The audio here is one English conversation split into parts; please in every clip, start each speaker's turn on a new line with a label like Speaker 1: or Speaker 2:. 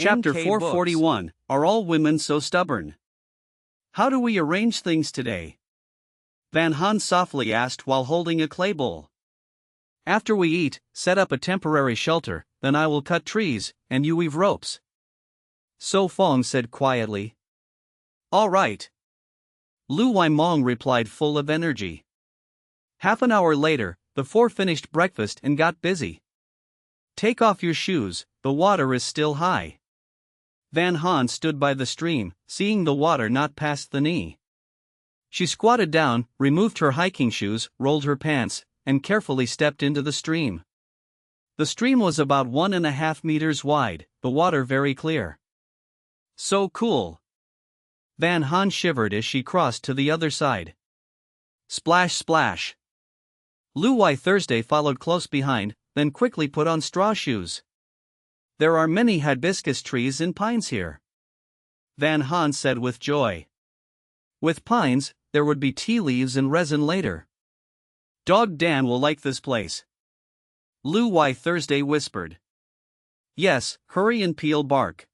Speaker 1: Chapter
Speaker 2: NK
Speaker 1: 441, Are All Women So Stubborn? How do we arrange things today? Van Hans softly asked while holding a clay bowl. After we eat, set up a temporary shelter, then I will cut trees, and you weave ropes. So Phong said quietly. All right. Lu Waimong replied full of energy. Half an hour later, the four finished breakfast and got busy. Take off your shoes, the water is still high. Van Hans stood by the stream, seeing the water not past the knee. She squatted down, removed her hiking shoes, rolled her pants, and carefully stepped into the stream. The stream was about 1.5 meters wide, the water very clear. So cool. Van Hans shivered as she crossed to the other side. Splash, splash. Lu Wai Thursday followed close behind, then quickly put on straw shoes. There are many hibiscus trees and pines here. Van Hans said with joy. With pines, there would be tea leaves and resin later. Dog Dan will like this place. Lu Wai Thursday whispered. Yes, hurry and peel bark.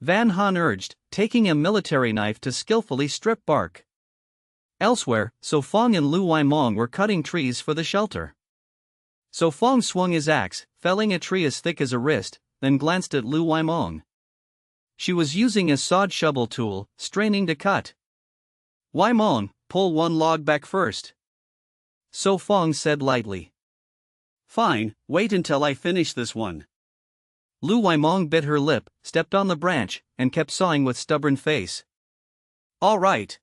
Speaker 1: Van Han urged, taking a military knife to skillfully strip bark. Elsewhere, So Phong and Lu Waimong were cutting trees for the shelter. So Phong swung his axe, felling a tree as thick as a wrist, then glanced at Lu Waimong. She was using a sawed shovel tool, straining to cut. Waimong, pull one log back first. So Phong said lightly. Fine, wait until I finish this one. Lu Waimong bit her lip, stepped on the branch, and kept sawing with stubborn face. All right.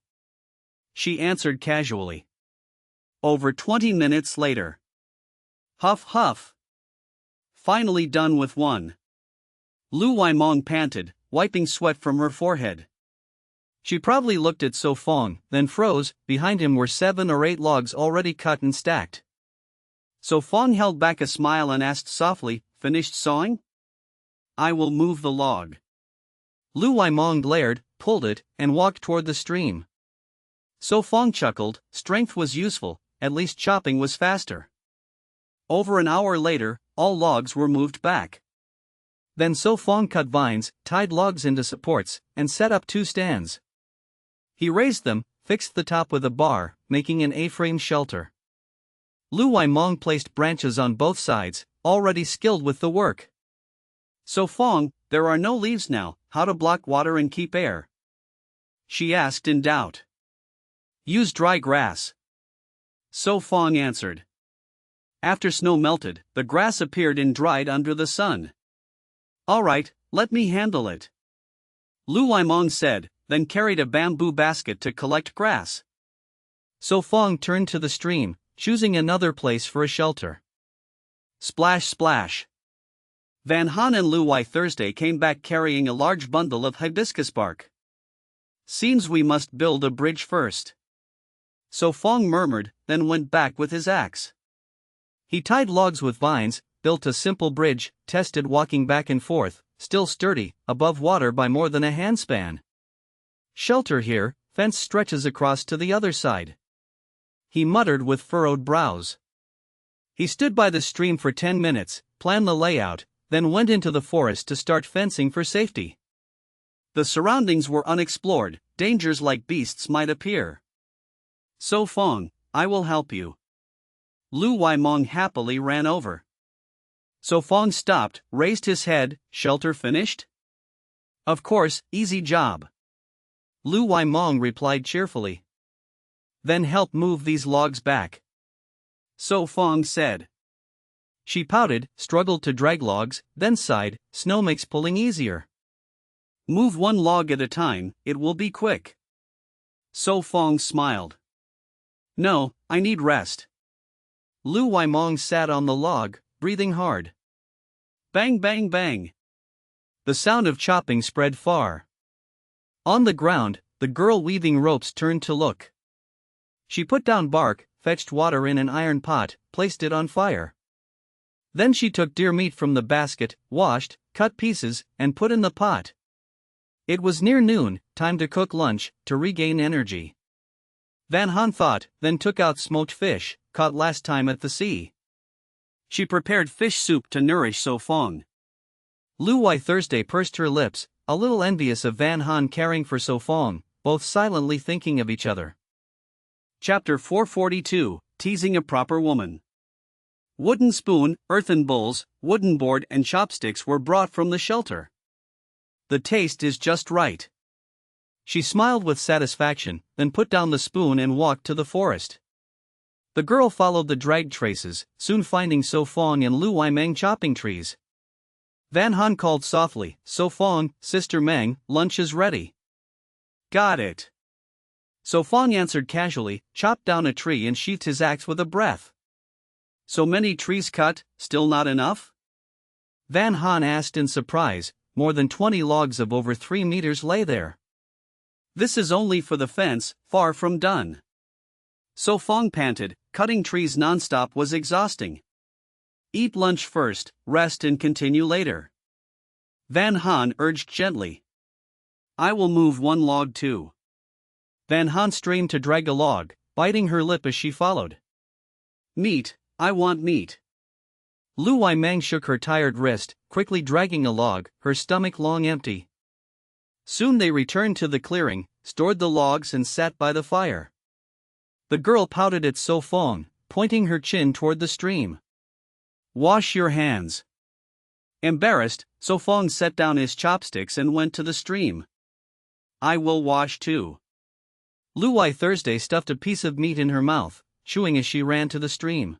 Speaker 1: She answered casually. Over 20 minutes later. Huff huff. Finally done with one. Lu Waimong panted, wiping sweat from her forehead. She probably looked at So Phong, then froze. Behind him were 7 or 8 logs already cut and stacked. So Phong held back a smile and asked softly, Finished sawing? I will move the log. Lu Waimong glared, pulled it, and walked toward the stream. So Phong chuckled, strength was useful, at least chopping was faster. Over an hour later, all logs were moved back. Then So Phong cut vines, tied logs into supports, and set up 2 stands. He raised them, fixed the top with a bar, making an A-frame shelter. Lu Waimong placed branches on both sides, already skilled with the work. So Phong, there are no leaves now, how to block water and keep air? She asked in doubt. Use dry grass. So Phong answered. After snow melted, the grass appeared and dried under the sun. All right, let me handle it. Lu Waimong said, then carried a bamboo basket to collect grass. So Phong turned to the stream, choosing another place for a shelter. Splash splash. Van Han and Lu Wai Thursday came back carrying a large bundle of hibiscus bark. Seems we must build a bridge first. So Phong murmured, then went back with his axe. He tied logs with vines, built a simple bridge, tested walking back and forth, still sturdy, above water by more than a handspan. Shelter here, fence stretches across to the other side. He muttered with furrowed brows. He stood by the stream for 10 minutes, planned the layout, then went into the forest to start fencing for safety. The surroundings were unexplored, dangers like beasts might appear. So Phong, I will help you. Lu Waimong happily ran over. So Phong stopped, raised his head, shelter finished? Of course, easy job. Lu Waimong replied cheerfully. Then help move these logs back. So Phong said. She pouted, struggled to drag logs, then sighed, snow makes pulling easier. Move one log at a time, it will be quick. So Phong smiled. No, I need rest. Lu Waimong sat on the log, breathing hard. Bang bang bang. The sound of chopping spread far. On the ground, the girl weaving ropes turned to look. She put down bark, fetched water in an iron pot, placed it on fire. Then she took deer meat from the basket, washed, cut pieces, and put in the pot. It was near noon, time to cook lunch, to regain energy. Van Han thought, then took out smoked fish, caught last time at the sea. She prepared fish soup to nourish So Phong. Lu Wai Thursday pursed her lips, a little envious of Van Han caring for So Phong, both silently thinking of each other. Chapter 442, Teasing a Proper Woman. Wooden spoon, earthen bowls, wooden board and chopsticks were brought from the shelter. The taste is just right. She smiled with satisfaction, then put down the spoon and walked to the forest. The girl followed the dragged traces, soon finding So Phong and Lu Wai Meng chopping trees. Van Han called softly, "So Phong, Sister Meng, lunch is ready." "Got it." So Phong answered casually, chopped down a tree and sheathed his axe with a breath. "So many trees cut, still not enough?" Van Han asked in surprise. More than 20 logs of over 3 meters lay there. "This is only for the fence, far from done." So Phong panted, cutting trees nonstop was exhausting. "Eat lunch first, rest and continue later." Van Han urged gently. "I will move one log too." Van Han strained to drag a log, biting her lip as she followed. "Meat, I want meat." Lu Wai Meng shook her tired wrist, quickly dragging a log, her stomach long empty. Soon they returned to the clearing, stored the logs and sat by the fire. The girl pouted at So Phong, pointing her chin toward the stream. "Wash your hands." Embarrassed, So Phong set down his chopsticks and went to the stream. "I will wash too." Lu Wai Thursday stuffed a piece of meat in her mouth, chewing as she ran to the stream.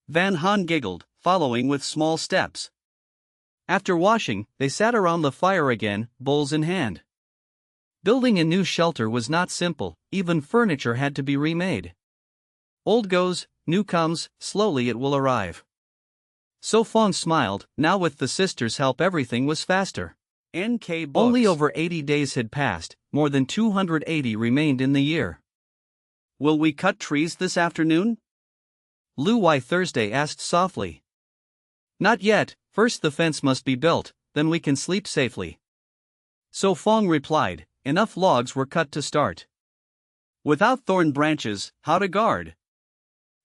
Speaker 1: Van Han giggled, following with small steps. After washing, they sat around the fire again, bowls in hand. Building a new shelter was not simple, even furniture had to be remade. Old goes, new comes, slowly it will arrive. So Phong smiled, now with the sisters' help everything was faster. NK Books. Only over 80 days had passed, more than 280 remained in the year. "Will we cut trees this afternoon?" Lu Wai Thursday asked softly. "Not yet, first the fence must be built, then we can sleep safely." So Phong replied, enough logs were cut to start. "Without thorn branches, how to guard?"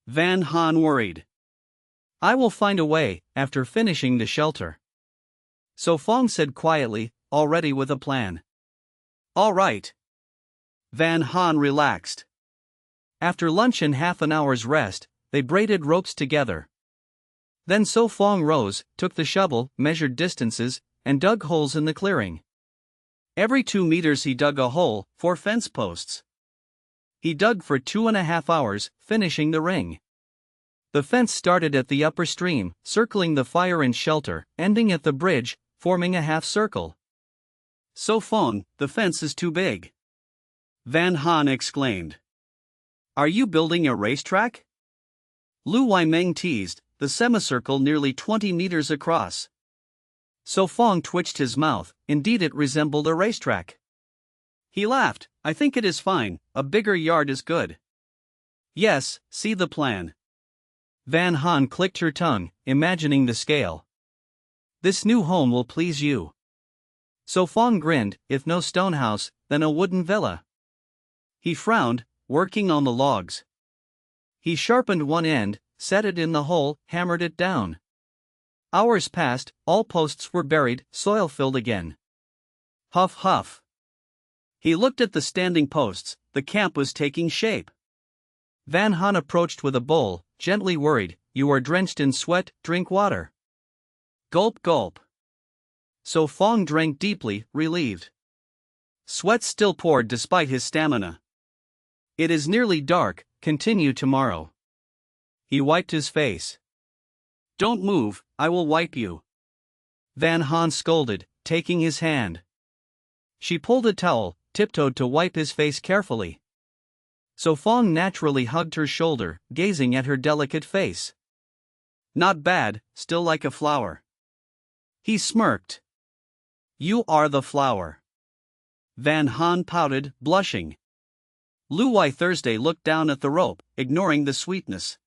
Speaker 1: Van Han worried. "I will find a way, after finishing the shelter." So Phong said quietly, already with a plan. "All right." Van Han relaxed. After lunch and half an hour's rest, they braided ropes together. Then So Phong rose, took the shovel, measured distances, and dug holes in the clearing. Every 2 meters he dug a hole, 4 fence posts. He dug for 2.5 hours, finishing the ring. The fence started at the upper stream, circling the fire and shelter, ending at the bridge, forming a half circle. "So Phong, the fence is too big." Van Han exclaimed. "Are you building a racetrack?" Lu Wai Meng teased, the semicircle nearly 20 meters across. So Phong twitched his mouth, indeed it resembled a racetrack. He laughed, "I think it is fine, a bigger yard is good." "Yes, see the plan." Van Han clicked her tongue, imagining the scale. "This new home will please you." So Phong grinned, if no stone house, then a wooden villa. He frowned, working on the logs. He sharpened one end, set it in the hole, hammered it down. Hours passed, all posts were buried, soil filled again. Huff huff. He looked at the standing posts, the camp was taking shape. Van Han approached with a bowl, gently worried, "You are drenched in sweat, drink water." Gulp gulp. So Phong drank deeply, relieved. Sweat still poured despite his stamina. "It is nearly dark, continue tomorrow." He wiped his face. "Don't move, I will wipe you." Van Han scolded, taking his hand. She pulled a towel, tiptoed to wipe his face carefully. So Phong naturally hugged her shoulder, gazing at her delicate face. "Not bad, still like a flower." He smirked. "You are the flower." Van Han pouted, blushing. Lu Wai Thursday looked down at the rope, ignoring the sweetness.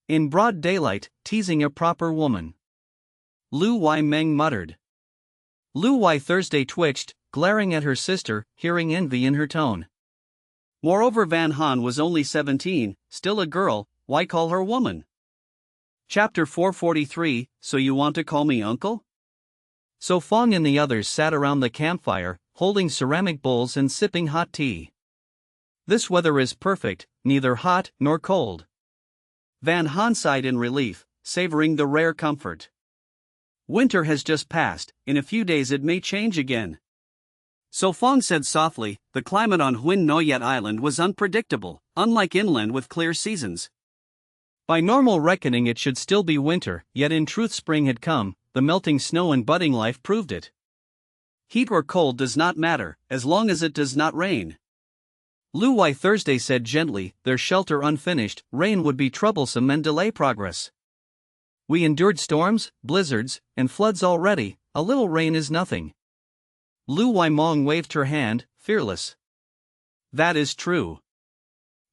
Speaker 1: In broad daylight, teasing a proper woman. Lu Wai Meng muttered. Lu Wai Thursday twitched, glaring at her sister, hearing envy in her tone. Moreover, Van Han was only 17, still a girl, why call her woman? Chapter 443, So You Want to Call Me Uncle? So Phong and the others sat around the campfire, holding ceramic bowls and sipping hot tea. This weather is perfect, neither hot nor cold. Van Han sighed in relief, savoring the rare comfort. Winter has just passed, in a few days it may change again. So Phong said softly, the climate on Huin Noyet Island was unpredictable, unlike inland with clear seasons. By normal reckoning it should still be winter, yet in truth spring had come, the melting snow and budding life proved it. Heat or cold does not matter, as long as it does not rain. Lu Wai Thursday said gently, their shelter unfinished, rain would be troublesome and delay progress. We endured storms, blizzards, and floods already, a little rain is nothing. Lu Wai Mong waved her hand, fearless. That is true.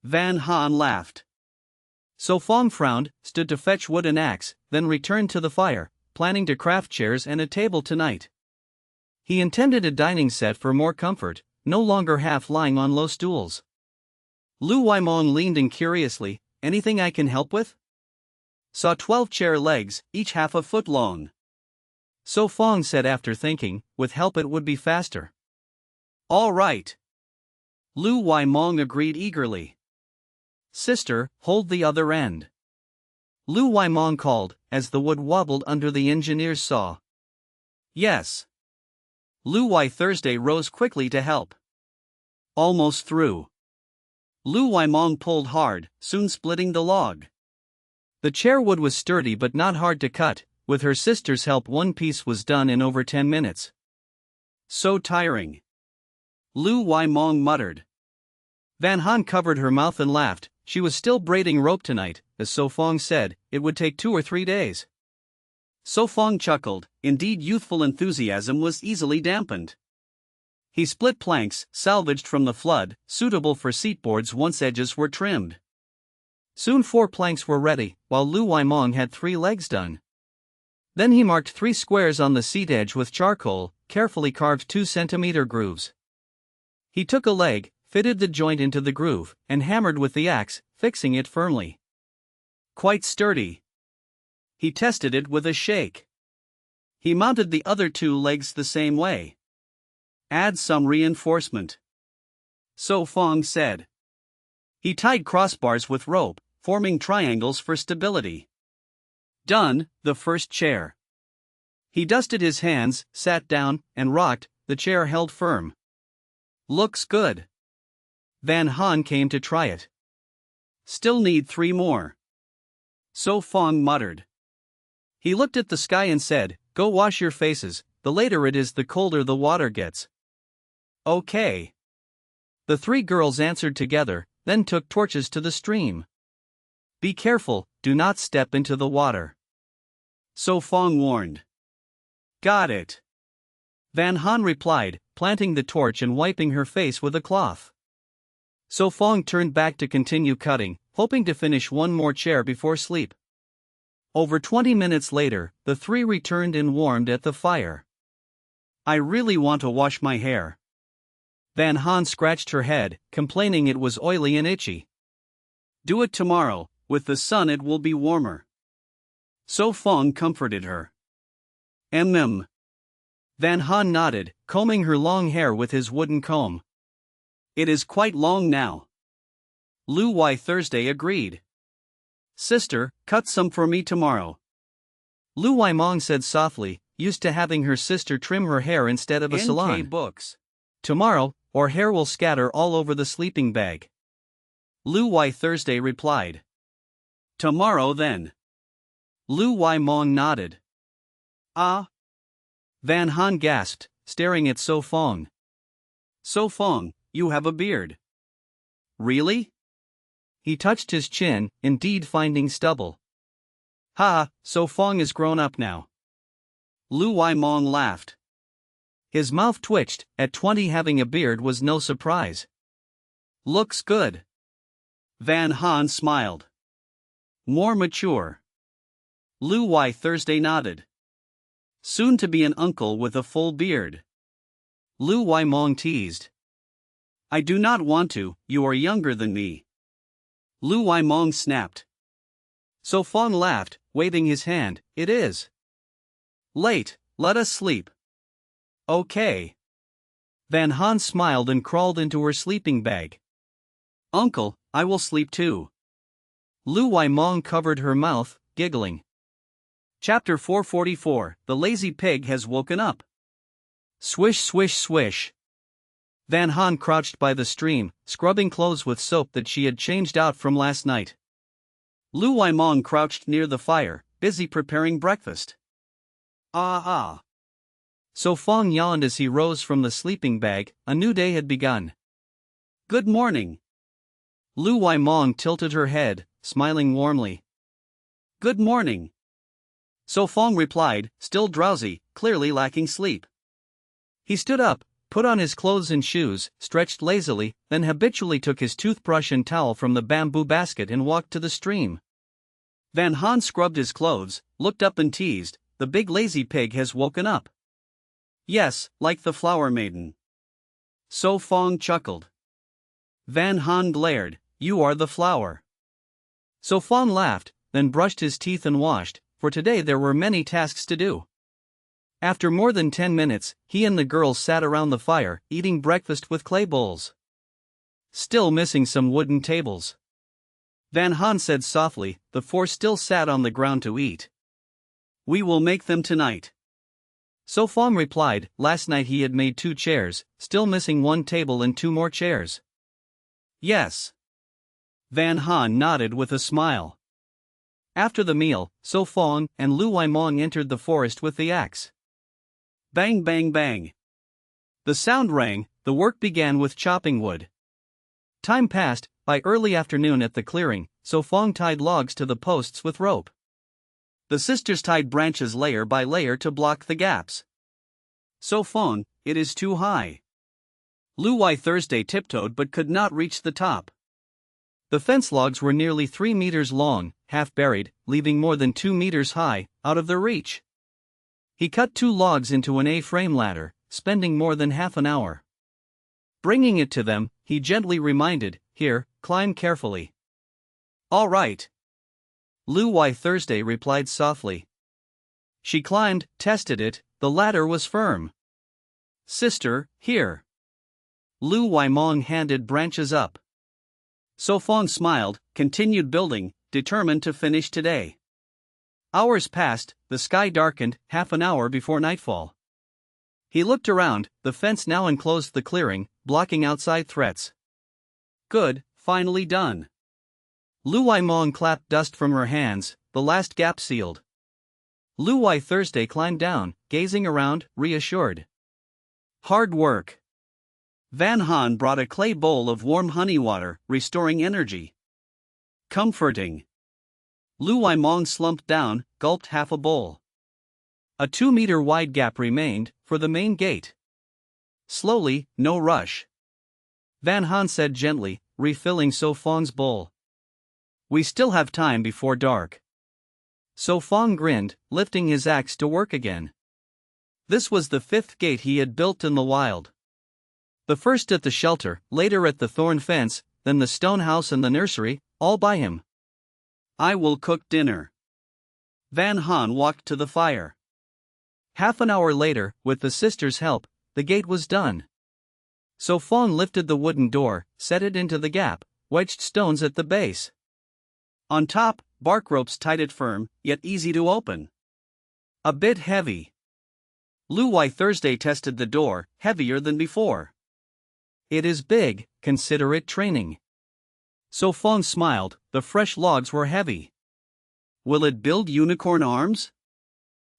Speaker 1: Van Han laughed. So Phong frowned, stood to fetch wood and axe, then returned to the fire, planning to craft chairs and a table tonight. He intended a dining set for more comfort, no longer half lying on low stools. Lu Wai Mong leaned in curiously, anything I can help with? Saw 12 chair legs, each half a foot long. So Phong said after thinking, with help it would be faster. All right. Lu Wai Mong agreed eagerly. Sister, hold the other end. Lu Wai Mong called, as the wood wobbled under the engineer's saw. Yes. Lu Wai Thursday rose quickly to help. Almost through. Lu Wai Mong pulled hard, soon splitting the log. The chair wood was sturdy but not hard to cut, with her sister's help one piece was done in over 10 minutes. So tiring. Lu Wai Mong muttered. Van Han covered her mouth and laughed, she was still braiding rope tonight, as So Phong said, it would take 2 or 3 days. So Phong chuckled, indeed youthful enthusiasm was easily dampened. He split planks, salvaged from the flood, suitable for seatboards once edges were trimmed. Soon 4 planks were ready, while Lu Wai Mong had 3 legs done. Then he marked 3 squares on the seat edge with charcoal, carefully carved 2-centimeter grooves. He took a leg, fitted the joint into the groove, and hammered with the axe, fixing it firmly. Quite sturdy. He tested it with a shake. He mounted the other 2 legs the same way. Add some reinforcement. So Phong said. He tied crossbars with rope, forming triangles for stability. Done, the first chair. He dusted his hands, sat down, and rocked, the chair held firm. Looks good. Van Han came to try it. Still need 3 more. So Phong muttered. He looked at the sky and said, go wash your faces, the later it is the colder the water gets. Okay. The 3 girls answered together, then took torches to the stream. Be careful, do not step into the water. So Phong warned. Got it. Van Han replied, planting the torch and wiping her face with a cloth. So Phong turned back to continue cutting, hoping to finish 1 more chair before sleep. Over 20 minutes later, the 3 returned and warmed at the fire. I really want to wash my hair. Van Han scratched her head, complaining it was oily and itchy. Do it tomorrow, with the sun it will be warmer. So Phong comforted her. Van Han nodded, combing her long hair with his wooden comb. It is quite long now. Lu Wai Thursday agreed. Sister, cut some for me tomorrow. Lu Wai Mong said softly, used to having her sister trim her hair instead of a salon. NK Books. Tomorrow, or hair will scatter all over the sleeping bag. Lu Wai Thursday replied. Tomorrow then. Lu Wai Mong nodded. Ah. Van Han gasped, staring at So Phong. So Phong, you have a beard. Really? He touched his chin, indeed finding stubble. Ha, So Phong is grown up now. Lu Wai Mong laughed. His mouth twitched, at 20 having a beard was no surprise. Looks good. Van Han smiled. More mature. Lu Wai Thursday nodded. Soon to be an uncle with a full beard. Lu Wai Mong teased. I do not want to, you are younger than me. Lu Wai Mong snapped. So Phong laughed, waving his hand, it is late, let us sleep. Okay. Van Han smiled and crawled into her sleeping bag. Uncle, I will sleep too. Lu Mong covered her mouth, giggling. Chapter 444, The Lazy Pig Has Woken Up. Swish swish swish. Van Han crouched by the stream, scrubbing clothes with soap that she had changed out from last night. Lu Mong crouched near the fire, busy preparing breakfast. Ah. So Phong yawned as he rose from the sleeping bag. A new day had begun. Good morning. Lu Mong tilted her head, smiling warmly. Good morning. So Phong replied, still drowsy, clearly lacking sleep. He stood up, put on his clothes and shoes, stretched lazily, then habitually took his toothbrush and towel from the bamboo basket and walked to the stream. Van Han scrubbed his clothes, looked up and teased, the big lazy pig has woken up. Yes, like the flower maiden. So Phong chuckled. Van Han glared, you are the flower. So Phong laughed, then brushed his teeth and washed, for today there were many tasks to do. After more than 10 minutes, he and the girls sat around the fire, eating breakfast with clay bowls. Still missing some wooden tables. Van Han said softly, the four still sat on the ground to eat. We will make them tonight. So Phong replied, last night he had made 2 chairs, still missing 1 table and 2 more chairs. Yes. Van Han nodded with a smile. After the meal, So Phong and Lu Mong entered the forest with the axe. Bang bang bang. The sound rang, the work began with chopping wood. Time passed. By early afternoon at the clearing, So Phong tied logs to the posts with rope. The sisters tied branches layer by layer to block the gaps. So Phong, it is too high. Lu Thursday tiptoed but could not reach the top. The fence logs were nearly 3 meters long, half buried, leaving more than 2 meters high, out of their reach. He cut 2 logs into an A-frame ladder, spending more than half an hour. Bringing it to them, he gently reminded, here, climb carefully. All right. Lu Thursday replied softly. She climbed, tested it, the ladder was firm. Sister, here. Lu Mong handed branches up. So Phong smiled, continued building, determined to finish today. Hours passed, the sky darkened, half an hour before nightfall. He looked around, the fence now enclosed the clearing, blocking outside threats. Good, finally done. Lu Mong clapped dust from her hands, the last gap sealed. Lu Thursday climbed down, gazing around, reassured. Hard work. Van Han brought a clay bowl of warm honey water, restoring energy. Comforting. Lu Mong slumped down, gulped half a bowl. A 2-meter wide gap remained, for the main gate. Slowly, no rush. Van Han said gently, refilling So Phong's bowl. We still have time before dark. So Phong grinned, lifting his axe to work again. This was the 5th gate he had built in the wild. The first at the shelter, later at the thorn fence, then the stone house and the nursery, all by him. I will cook dinner. Van Han walked to the fire. Half an hour later, with the sisters' help, the gate was done. So Phong lifted the wooden door, set it into the gap, wedged stones at the base. On top, bark ropes tied it firm, yet easy to open. A bit heavy. Lu Thursday tested the door, heavier than before. It is big, consider it training. So Phong smiled, the fresh logs were heavy. Will it build unicorn arms?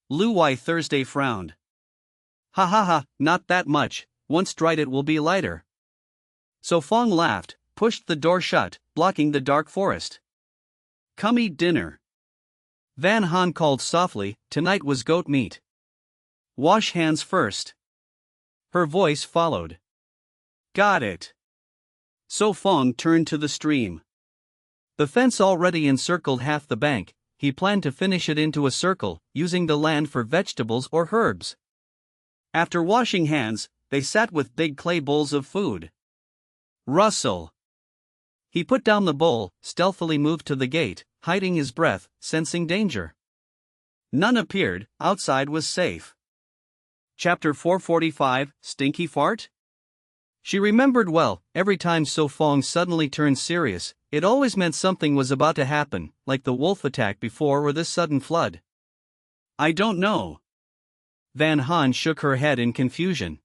Speaker 1: Lu Thursday frowned. Ha ha ha, not that much, once dried it will be lighter. So Phong laughed, pushed the door shut, blocking the dark forest. Come eat dinner. Van Han called softly, tonight was goat meat. Wash hands first. Her voice followed. Got it. So Phong turned to the stream. The fence already encircled half the bank, he planned to finish it into a circle, using the land for vegetables or herbs. After washing hands, they sat with big clay bowls of food. Rustle. He put down the bowl, stealthily moved to the gate, hiding his breath, sensing danger. None appeared, outside was safe. Chapter 445, Stinky Fart? She remembered well, every time So Phong suddenly turned serious, it always meant something was about to happen, like the wolf attack before or this sudden flood. I don't know. Van Han shook her head in confusion.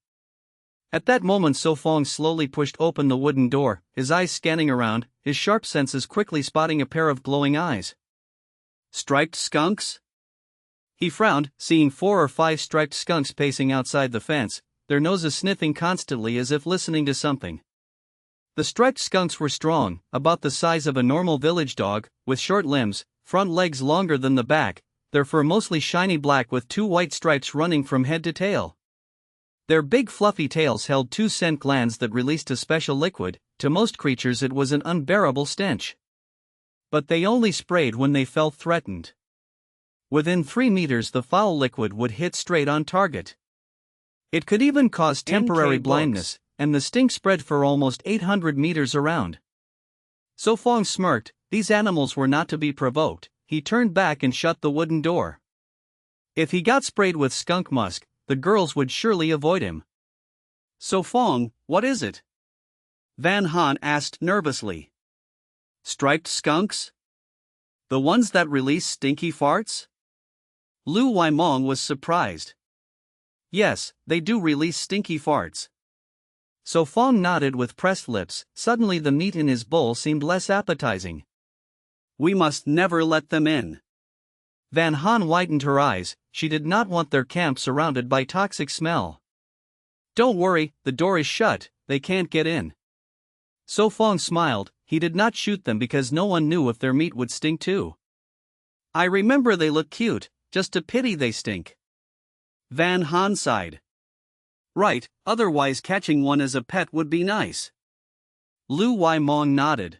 Speaker 1: At that moment So Phong slowly pushed open the wooden door, his eyes scanning around, his sharp senses quickly spotting a pair of glowing eyes. Striped skunks? He frowned, seeing 4 or 5 striped skunks pacing outside the fence, their noses sniffing constantly as if listening to something. The striped skunks were strong, about the size of a normal village dog, with short limbs, front legs longer than the back, their fur mostly shiny black with 2 white stripes running from head to tail. Their big fluffy tails held 2 scent glands that released a special liquid. To most creatures it was an unbearable stench. But they only sprayed when they felt threatened. Within 3 meters the foul liquid would hit straight on target. It could even cause temporary blindness, and the stink spread for almost 800 meters around. So Phong smirked. These animals were not to be provoked. He turned back and shut the wooden door. If he got sprayed with skunk musk, the girls would surely avoid him. So Phong, what is it? Van Han asked nervously. Striped skunks? The ones that release stinky farts? Lu Waimong was surprised. Yes, they do release stinky farts. So Phong nodded with pressed lips. Suddenly the meat in his bowl seemed less appetizing. We must never let them in. Van Han widened her eyes. She did not want their camp surrounded by toxic smell. Don't worry, the door is shut, they can't get in. So Phong smiled. He did not shoot them because no one knew if their meat would stink too. I remember they look cute, just a pity they stink. Van Han sighed. Right, otherwise catching one as a pet would be nice. Lu Waimong nodded.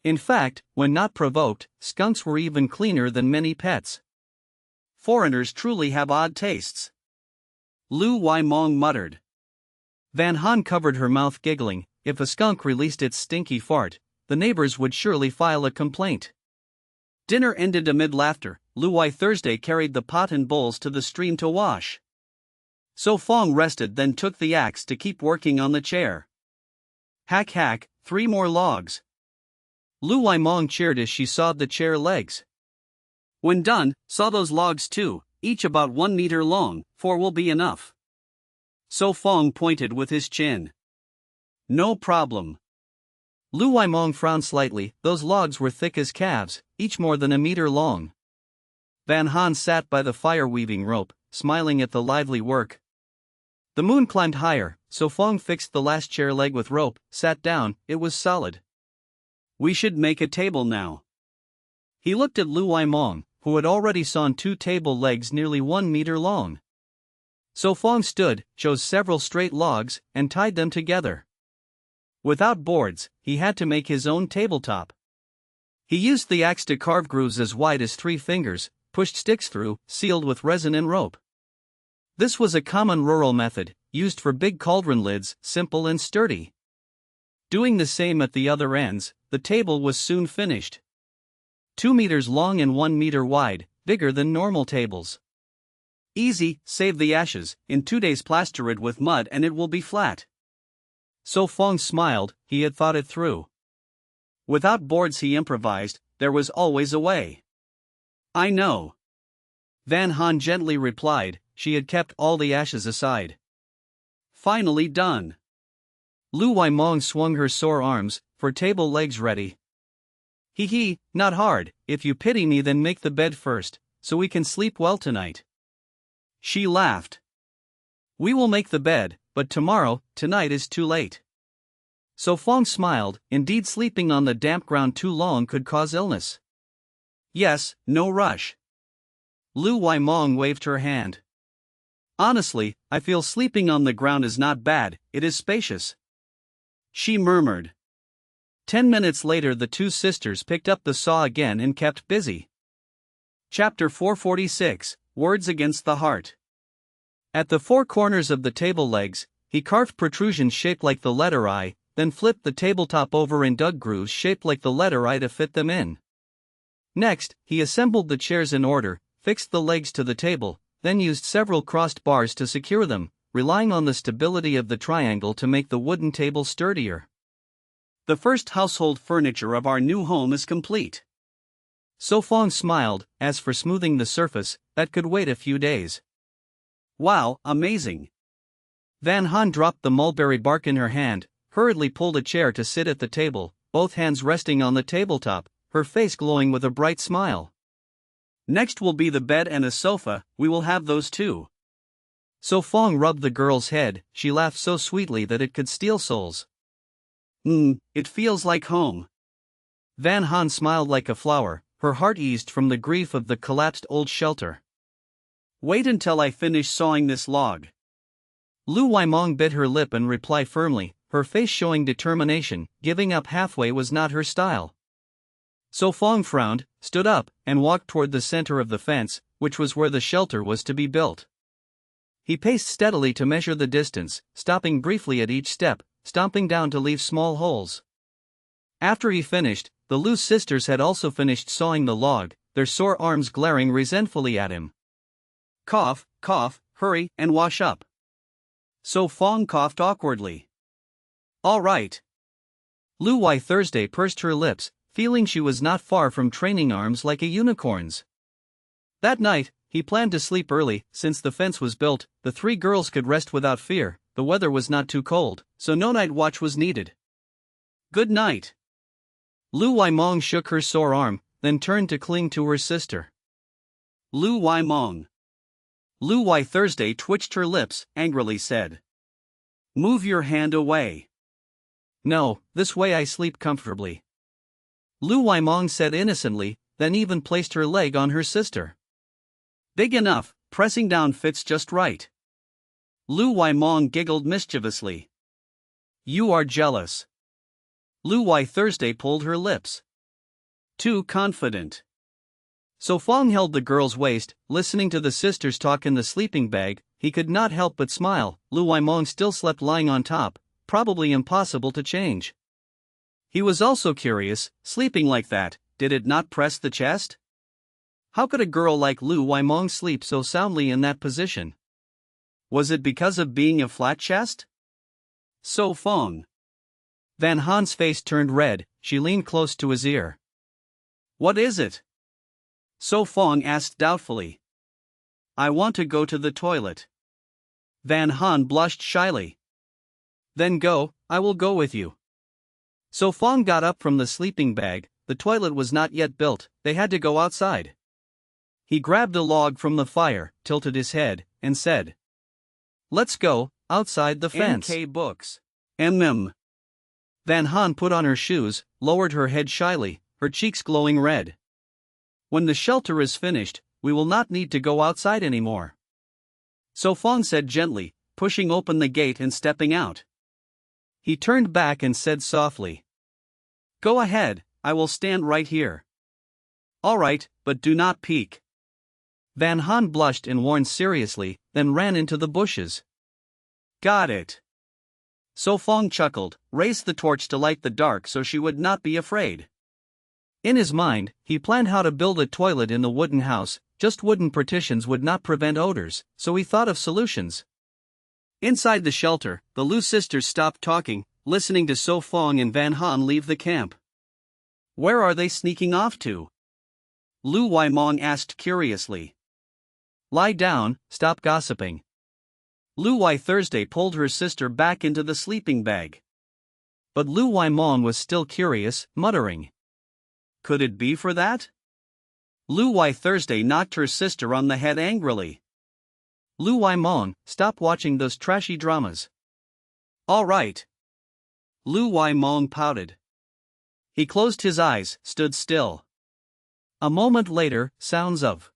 Speaker 1: In fact, when not provoked, skunks were even cleaner than many pets. Foreigners truly have odd tastes. Lu Waimong muttered. Van Han covered her mouth giggling. If a skunk released its stinky fart, the neighbors would surely file a complaint. Dinner ended amid laughter. Lu Wai Thursday carried the pot and bowls to the stream to wash. So Phong rested, then took the axe to keep working on the chair. Hack hack, 3 more logs. Lu Waimong cheered as she sawed the chair legs. When done, saw those logs too, each about 1 meter long, 4 will be enough. So Phong pointed with his chin. No problem. Lu Waimong frowned slightly. Those logs were thick as calves, each more than 1 meter long. Van Han sat by the fire weaving rope, smiling at the lively work. The moon climbed higher, so Phong fixed the last chair leg with rope, sat down. It was solid. We should make a table now. He looked at Lu Waimong, who had already sawn 2 table legs nearly 1 meter long. So Phong stood, chose several straight logs, and tied them together. Without boards, he had to make his own tabletop. He used the axe to carve grooves as wide as 3 fingers, pushed sticks through, sealed with resin and rope. This was a common rural method, used for big cauldron lids, simple and sturdy. Doing the same at the other ends, the table was soon finished. 2 meters long and 1 meter wide, bigger than normal tables. Easy, save the ashes. In 2 days plaster it with mud and it will be flat. So Phong smiled. He had thought it through. Without boards, he improvised. There was always a way. I know. Van Han gently replied. She had kept all the ashes aside. Finally done. Lu Waimong swung her sore arms. For table legs ready. Hee, not hard. If you pity me, then make the bed first, so we can sleep well tonight. She laughed. We will make the bed, but tonight is too late. So Phong smiled. Indeed, sleeping on the damp ground too long could cause illness. Yes, no rush. Lu Waimong waved her hand. Honestly, I feel sleeping on the ground is not bad, it is spacious. She murmured. 10 minutes later the 2 sisters picked up the saw again and kept busy. Chapter 446, Words Against the Heart. At the 4 corners of the table legs, he carved protrusions shaped like the letter I, then flipped the tabletop over and dug grooves shaped like the letter I to fit them in. Next, he assembled the chairs in order, fixed the legs to the table, then used several crossed bars to secure them, relying on the stability of the triangle to make the wooden table sturdier. The first household furniture of our new home is complete. So Phong smiled. As for smoothing the surface, that could wait a few days. Wow, amazing. Van Han dropped the mulberry bark in her hand, hurriedly pulled a chair to sit at the table, both hands resting on the tabletop, her face glowing with a bright smile. Next will be the bed and a sofa, we will have those too. So Phong rubbed the girl's head, she laughed so sweetly that it could steal souls. It feels like home. Van Han smiled like a flower, her heart eased from the grief of the collapsed old shelter. Wait until I finish sawing this log. Lu Waimong bit her lip and replied firmly, her face showing determination. Giving up halfway was not her style. So Phong frowned, stood up, and walked toward the center of the fence, which was where the shelter was to be built. He paced steadily to measure the distance, stopping briefly at each step, stomping down to leave small holes. After he finished, the Lu sisters had also finished sawing the log, their sore arms glaring resentfully at him. Cough, cough, hurry, and wash up. So Phong coughed awkwardly. All right. Lu Wai Thursday pursed her lips, feeling she was not far from training arms like a unicorn's. That night, he planned to sleep early. Since the fence was built, the three girls could rest without fear. The weather was not too cold, so no night watch was needed. Good night. Lu Waimong shook her sore arm, then turned to cling to her sister. Lu Waimong. Lu Wai Thursday twitched her lips, angrily said. Move your hand away. No, this way I sleep comfortably. Lu Waimong said innocently, then even placed her leg on her sister. Big enough, pressing down fits just right. Lu Waimong giggled mischievously. You are jealous. Lu Wai Thursday pulled her lips. Too confident. So Phong held the girl's waist, listening to the sisters talk in the sleeping bag. He could not help but smile. Lu Waimong still slept lying on top, probably impossible to change. He was also curious, sleeping like that, did it not press the chest? How could a girl like Lu Waimong sleep so soundly in that position? Was it because of being a flat chest? So Phong. Van Han's face turned red, she leaned close to his ear. What is it? So Phong asked doubtfully. I want to go to the toilet. Van Han blushed shyly. Then go, I will go with you. So Phong got up from the sleeping bag. The toilet was not yet built, they had to go outside. He grabbed a log from the fire, tilted his head, and said. Let's go, outside the fence. NK Books. Van Han put on her shoes, lowered her head shyly, her cheeks glowing red. When the shelter is finished, we will not need to go outside anymore. So Phong said gently, pushing open the gate and stepping out. He turned back and said softly. Go ahead, I will stand right here. All right, but do not peek. Van Han blushed and warned seriously, then ran into the bushes. Got it. So Phong chuckled, raised the torch to light the dark so she would not be afraid. In his mind, he planned how to build a toilet in the wooden house. Just wooden partitions would not prevent odors, so he thought of solutions. Inside the shelter, the Lu sisters stopped talking, listening to So Phong and Van Han leave the camp. Where are they sneaking off to? Lu Waimong asked curiously. Lie down, stop gossiping. Lu Wai Thursday pulled her sister back into the sleeping bag. But Lu Waimong was still curious, muttering. Could it be for that? Lu Wai Thursday knocked her sister on the head angrily. Lu Waimong, stop watching those trashy dramas. All right. Lu Waimong pouted. He closed his eyes, stood still. A moment later, sounds of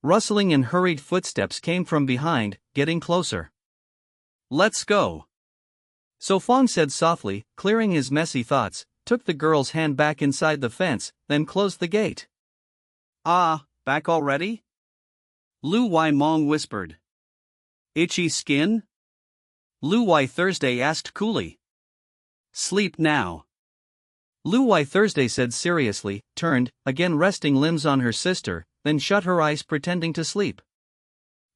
Speaker 1: rustling and hurried footsteps came from behind, getting closer. Let's go. So Phong said softly, clearing his messy thoughts, took the girl's hand back inside the fence, then closed the gate. Ah, back already? Lu Waimong whispered. Itchy skin? Lu Wai Thursday asked coolly. Sleep now. Lu Wai Thursday said seriously, turned, again resting limbs on her sister, then shut her eyes pretending to sleep.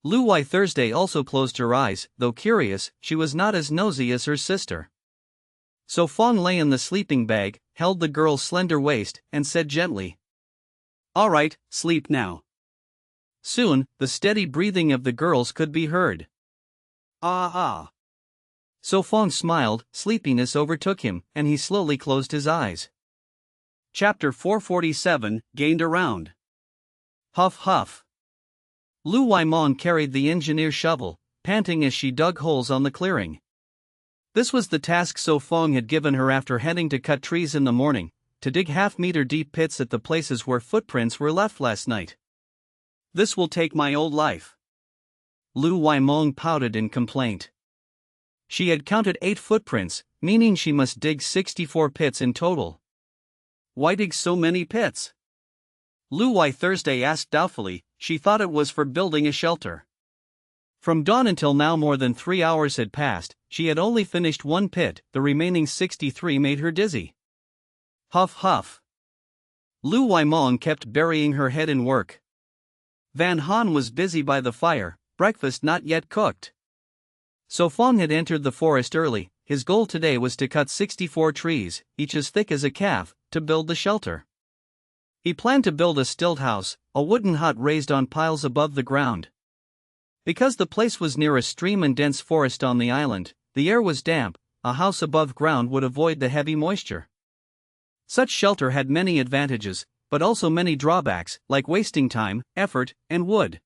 Speaker 1: Lu Wai Thursday also closed her eyes, though curious, she was not as nosy as her sister. So Phong lay in the sleeping bag, held the girl's slender waist, and said gently, "All right, sleep now." Soon, the steady breathing of the girls could be heard. Ah ah. So Phong smiled, sleepiness overtook him, and he slowly closed his eyes. Chapter 447, Gained Around. Huff huff. Lu Wai Mong carried the engineer's shovel, panting as she dug holes on the clearing. This was the task So Phong had given her after heading to cut trees in the morning, to dig half-meter deep pits at the places where footprints were left last night. "This will take my old life." Lu Wai Mong pouted in complaint. She had counted 8 footprints, meaning she must dig 64 pits in total. "Why dig so many pits?" Lu Wai Thursday asked doubtfully. She thought it was for building a shelter. From dawn until now more than 3 hours had passed, she had only finished 1 pit, the remaining 63 made her dizzy. Huff huff. Lu Wai Mong kept burying her head in work. Van Han was busy by the fire, breakfast not yet cooked. So Phong had entered the forest early. His goal today was to cut 64 trees, each as thick as a calf, to build the shelter. He planned to build a stilt house, a wooden hut raised on piles above the ground. Because the place was near a stream and dense forest on the island, the air was damp. A house above ground would avoid the heavy moisture. Such shelter had many advantages, but also many drawbacks, like wasting time, effort, and wood.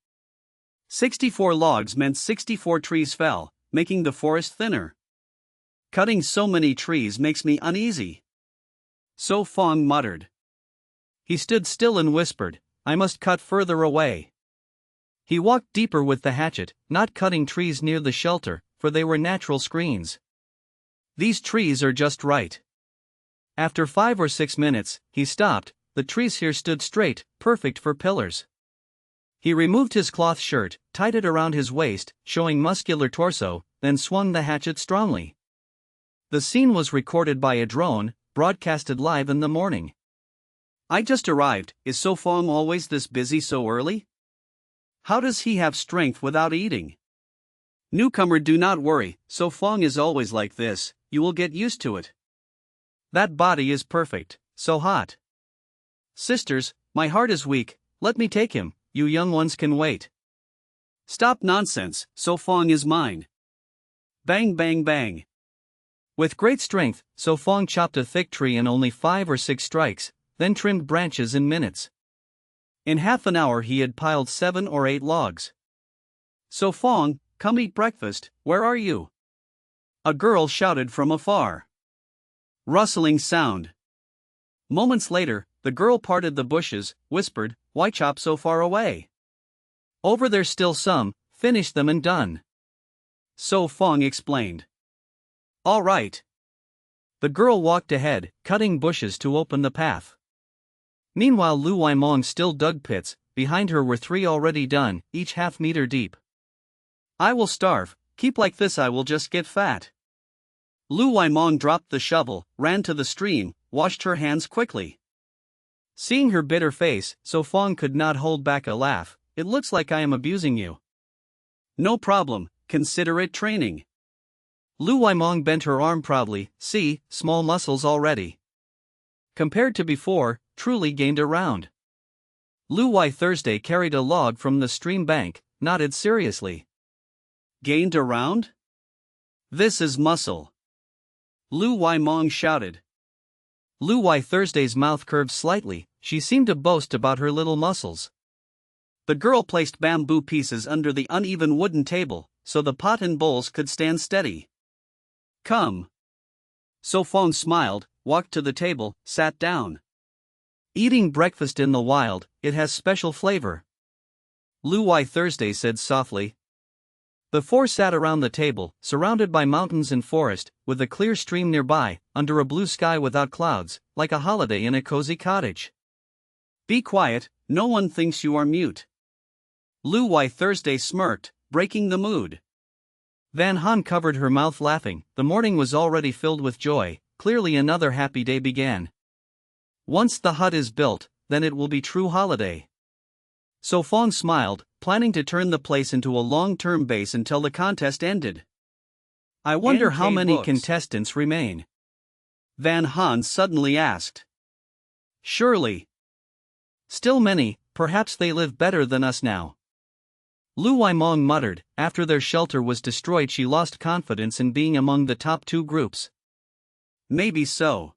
Speaker 1: 64 logs meant 64 trees fell, making the forest thinner. "Cutting so many trees makes me uneasy," So Phong muttered. He stood still and whispered, "I must cut further away." He walked deeper with the hatchet, not cutting trees near the shelter, for they were natural screens. "These trees are just right." After 5 or 6 minutes, he stopped. The trees here stood straight, perfect for pillars. He removed his cloth shirt, tied it around his waist, showing muscular torso, then swung the hatchet strongly. The scene was recorded by a drone, broadcasted live in the morning. "I just arrived. Is So Phong always this busy so early? How does he have strength without eating?" "Newcomer, do not worry. So Phong is always like this. You will get used to it. That body is perfect, so hot." "Sisters, my heart is weak. Let me take him. You young ones can wait." "Stop nonsense. So Phong is mine." Bang bang bang. With great strength, So Phong chopped a thick tree in only 5 or 6 strikes, then trimmed branches in minutes. In half an hour he had piled 7 or 8 logs. "So Phong, come eat breakfast. Where are you?" a girl shouted from afar. Rustling sound. Moments later, the girl parted the bushes, whispered, "Why chop so far away? Over there's still some, finish them and done." So Phong explained. "All right." The girl walked ahead, cutting bushes to open the path. Meanwhile Lu Wai Mong still dug pits. Behind her were 3 already done, each half-meter deep. "I will starve. Keep like this, I will just get fat." Lu Wai Mong dropped the shovel, ran to the stream, washed her hands quickly. Seeing her bitter face, So Phong could not hold back a laugh. "It looks like I am abusing you." "No problem, consider it training." Lu Wai Mong bent her arm proudly. "See, small muscles already. Compared to before, truly gained around." Lu Wai Thursday carried a log from the stream bank, nodded seriously. "Gained around? This is muscle." Lu Wai Mong shouted. Lu Wai Thursday's mouth curved slightly. She seemed to boast about her little muscles. The girl placed bamboo pieces under the uneven wooden table, so the pot and bowls could stand steady. "Come." So Phong smiled, walked to the table, sat down. "Eating breakfast in the wild, it has special flavor," Lu Wai Thursday said softly. The 4 sat around the table, surrounded by mountains and forest, with a clear stream nearby, under a blue sky without clouds, like a holiday in a cozy cottage. "Be quiet, no one thinks you are mute." Lu Wai Thursday smirked, breaking the mood. Van Han covered her mouth laughing. The morning was already filled with joy. Clearly another happy day began. Once the hut is built, then it will be true holiday. So Phong smiled. planning to turn the place into a long-term base until the contest ended. I wonder how many contestants remain. Van Han suddenly asked. Surely. Still many, perhaps they live better than us now. Lu Waimong muttered. After their shelter was destroyed, she lost confidence in being among the top 2 groups. Maybe so.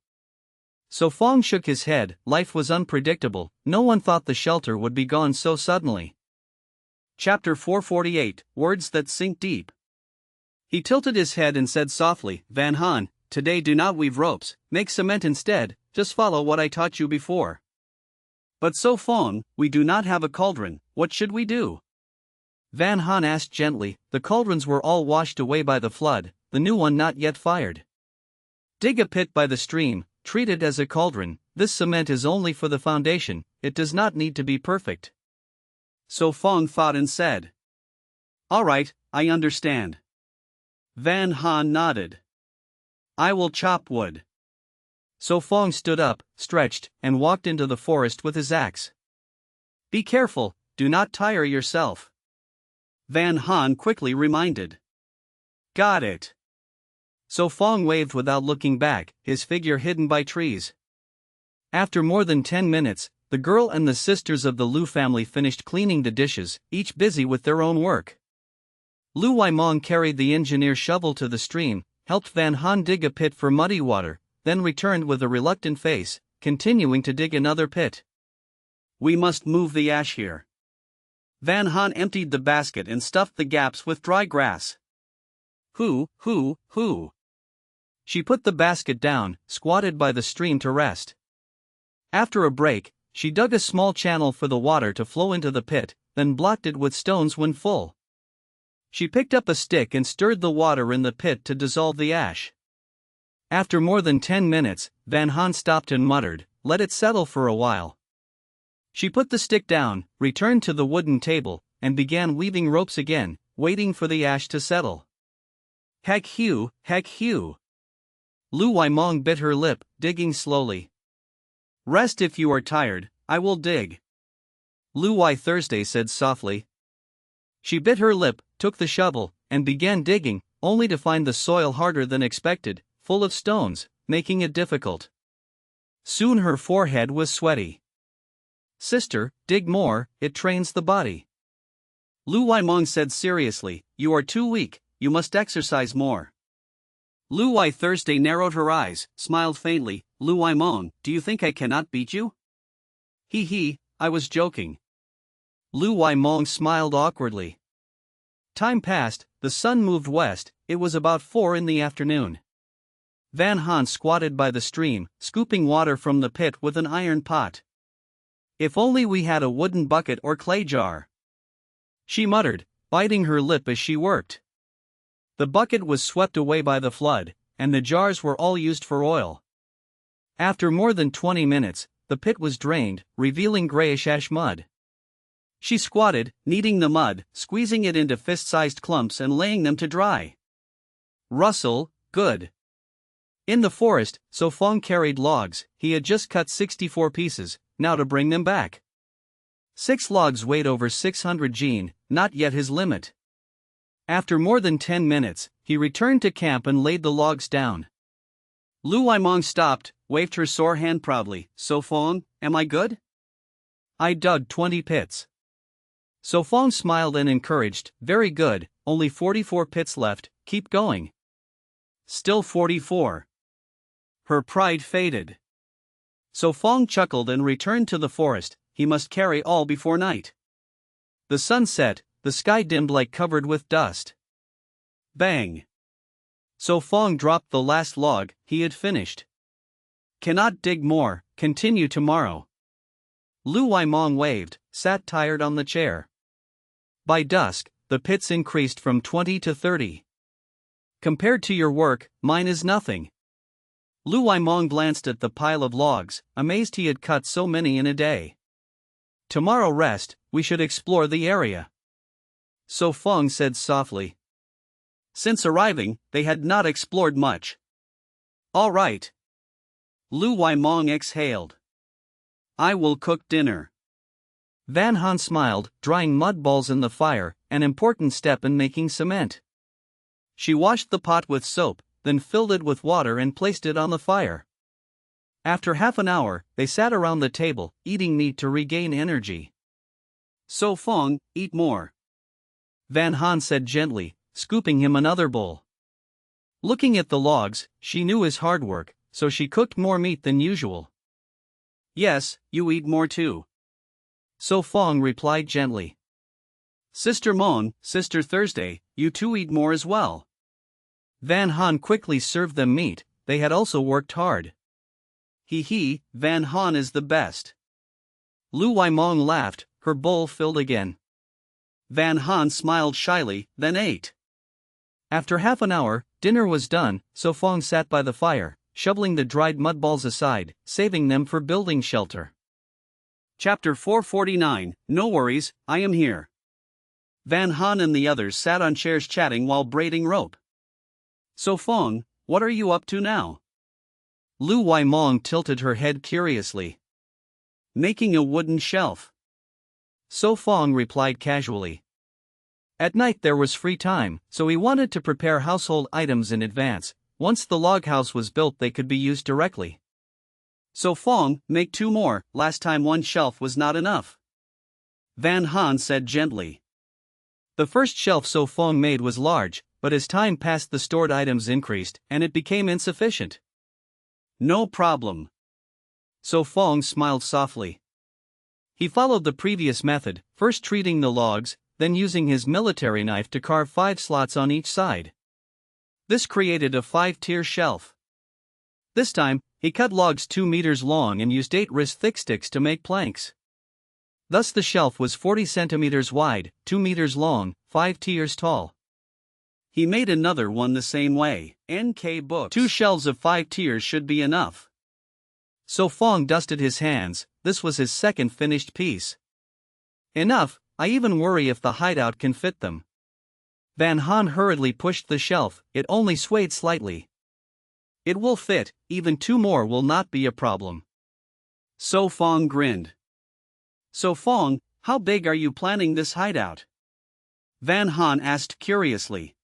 Speaker 1: So Phong shook his head. Life was unpredictable. No one thought the shelter would be gone so suddenly. Chapter 448, Words that Sink Deep. He tilted his head and said softly, Van Han, today do not weave ropes, make cement instead, just follow what I taught you before. But so Phong, we do not have a cauldron, what should we do? Van Han asked gently. The cauldrons were all washed away by the flood, the new one not yet fired. Dig a pit by the stream, treat it as a cauldron. This cement is only for the foundation, it does not need to be perfect. So Phong thought and said. All right, I understand. Van Han nodded. I will chop wood. So Phong stood up, stretched, and walked into the forest with his axe. Be careful, do not tire yourself. Van Han quickly reminded. Got it. So Phong waved without looking back, his figure hidden by trees. After more than 10 minutes, the girl and the sisters of the Lu family finished cleaning the dishes, each busy with their own work. Lu Waimong carried the engineer shovel to the stream, helped Van Han dig a pit for muddy water, then returned with a reluctant face, continuing to dig another pit. We must move the ash here. Van Han emptied the basket and stuffed the gaps with dry grass. Hoo. She put the basket down, squatted by the stream to rest. After a break, she dug a small channel for the water to flow into the pit, then blocked it with stones when full. She picked up a stick and stirred the water in the pit to dissolve the ash. After more than 10 minutes, Van Han stopped and muttered, let it settle for a while. She put the stick down, returned to the wooden table, and began weaving ropes again, waiting for the ash to settle. Heck hew. Lu Waimong bit her lip, digging slowly. Rest if you are tired, I will dig. Lu Wai Thursday said softly. She bit her lip, took the shovel, and began digging, only to find the soil harder than expected, full of stones, making it difficult. Soon her forehead was sweaty. Sister, dig more, it trains the body. Lu Waimong said seriously, you are too weak, you must exercise more. Lu Wai Thursday narrowed her eyes, smiled faintly. Lu Waimong, do you think I cannot beat you? He, I was joking. Lu Waimong smiled awkwardly. Time passed, the sun moved west, it was about 4 in the afternoon. Van Han squatted by the stream, scooping water from the pit with an iron pot. If only we had a wooden bucket or clay jar. She muttered, biting her lip as she worked. The bucket was swept away by the flood, and the jars were all used for oil. After more than 20 minutes, the pit was drained, revealing grayish ash mud. She squatted, kneading the mud, squeezing it into fist-sized clumps and laying them to dry. Rustle, good. In the forest, So Phong carried logs. He had just cut 64 pieces, now to bring them back. 6 logs weighed over 600 jin, not yet his limit. After more than 10 minutes, he returned to camp and laid the logs down. Lu Waimong stopped, waved her sore hand proudly. So Phong, am I good? I dug 20 pits. So Phong smiled and encouraged, very good, only 44 pits left, keep going. Still 44. Her pride faded. So Phong chuckled and returned to the forest. He must carry all before night. The sun set, the sky dimmed like covered with dust. Bang! So Phong dropped the last log, he had finished. Cannot dig more, continue tomorrow. Lu Waimong waved, sat tired on the chair. By dusk, the pits increased from 20 to 30. Compared to your work, mine is nothing. Lu Waimong glanced at the pile of logs, amazed he had cut so many in a day. Tomorrow rest, we should explore the area. So Phong said softly. Since arriving, they had not explored much. All right. Lu Waimong exhaled. I will cook dinner. Van Han smiled, drying mud balls in the fire, an important step in making cement. She washed the pot with soap, then filled it with water and placed it on the fire. After half an hour, they sat around the table, eating meat to regain energy. "So Phong, eat more," Van Han said gently, scooping him another bowl. Looking at the logs, she knew his hard work, so she cooked more meat than usual. "Yes, you eat more too," So Phong replied gently. "Sister Mon, Sister Thursday, you two eat more as well." Van Han quickly served them meat, they had also worked hard. "He, Van Han is the best." Lu Waimong laughed, her bowl filled again. Van Han smiled shyly, then ate. After half an hour, dinner was done, so Phong sat by the fire, shoveling the dried mud balls aside, saving them for building shelter. Chapter 449, No worries, I am here. Van Han and the others sat on chairs chatting while braiding rope. "So Phong, what are you up to now?" Lu Waimong tilted her head curiously. "Making a wooden shelf." So Phong replied casually. At night there was free time, so he wanted to prepare household items in advance. Once the log house was built they could be used directly. "So Phong, make 2 more, last time 1 shelf was not enough," Van Han said gently. The first shelf So Phong made was large, but as time passed the stored items increased, and it became insufficient. "No problem." So Phong smiled softly. He followed the previous method, first treating the logs, then using his military knife to carve 5 slots on each side. This created a 5-tier shelf. This time, he cut logs 2 meters long and used 8 wrist thick sticks to make planks. Thus the shelf was 40 centimeters wide, 2 meters long, 5 tiers tall. He made another one the same way. NK books. 2 shelves of 5 tiers should be enough. So Phong dusted his hands, this was his second finished piece. "Enough, I even worry if the hideout can fit them." Van Han hurriedly pushed the shelf, it only swayed slightly. "It will fit, even 2 more will not be a problem." So Phong grinned. "So Phong, how big are you planning this hideout?" Van Han asked curiously.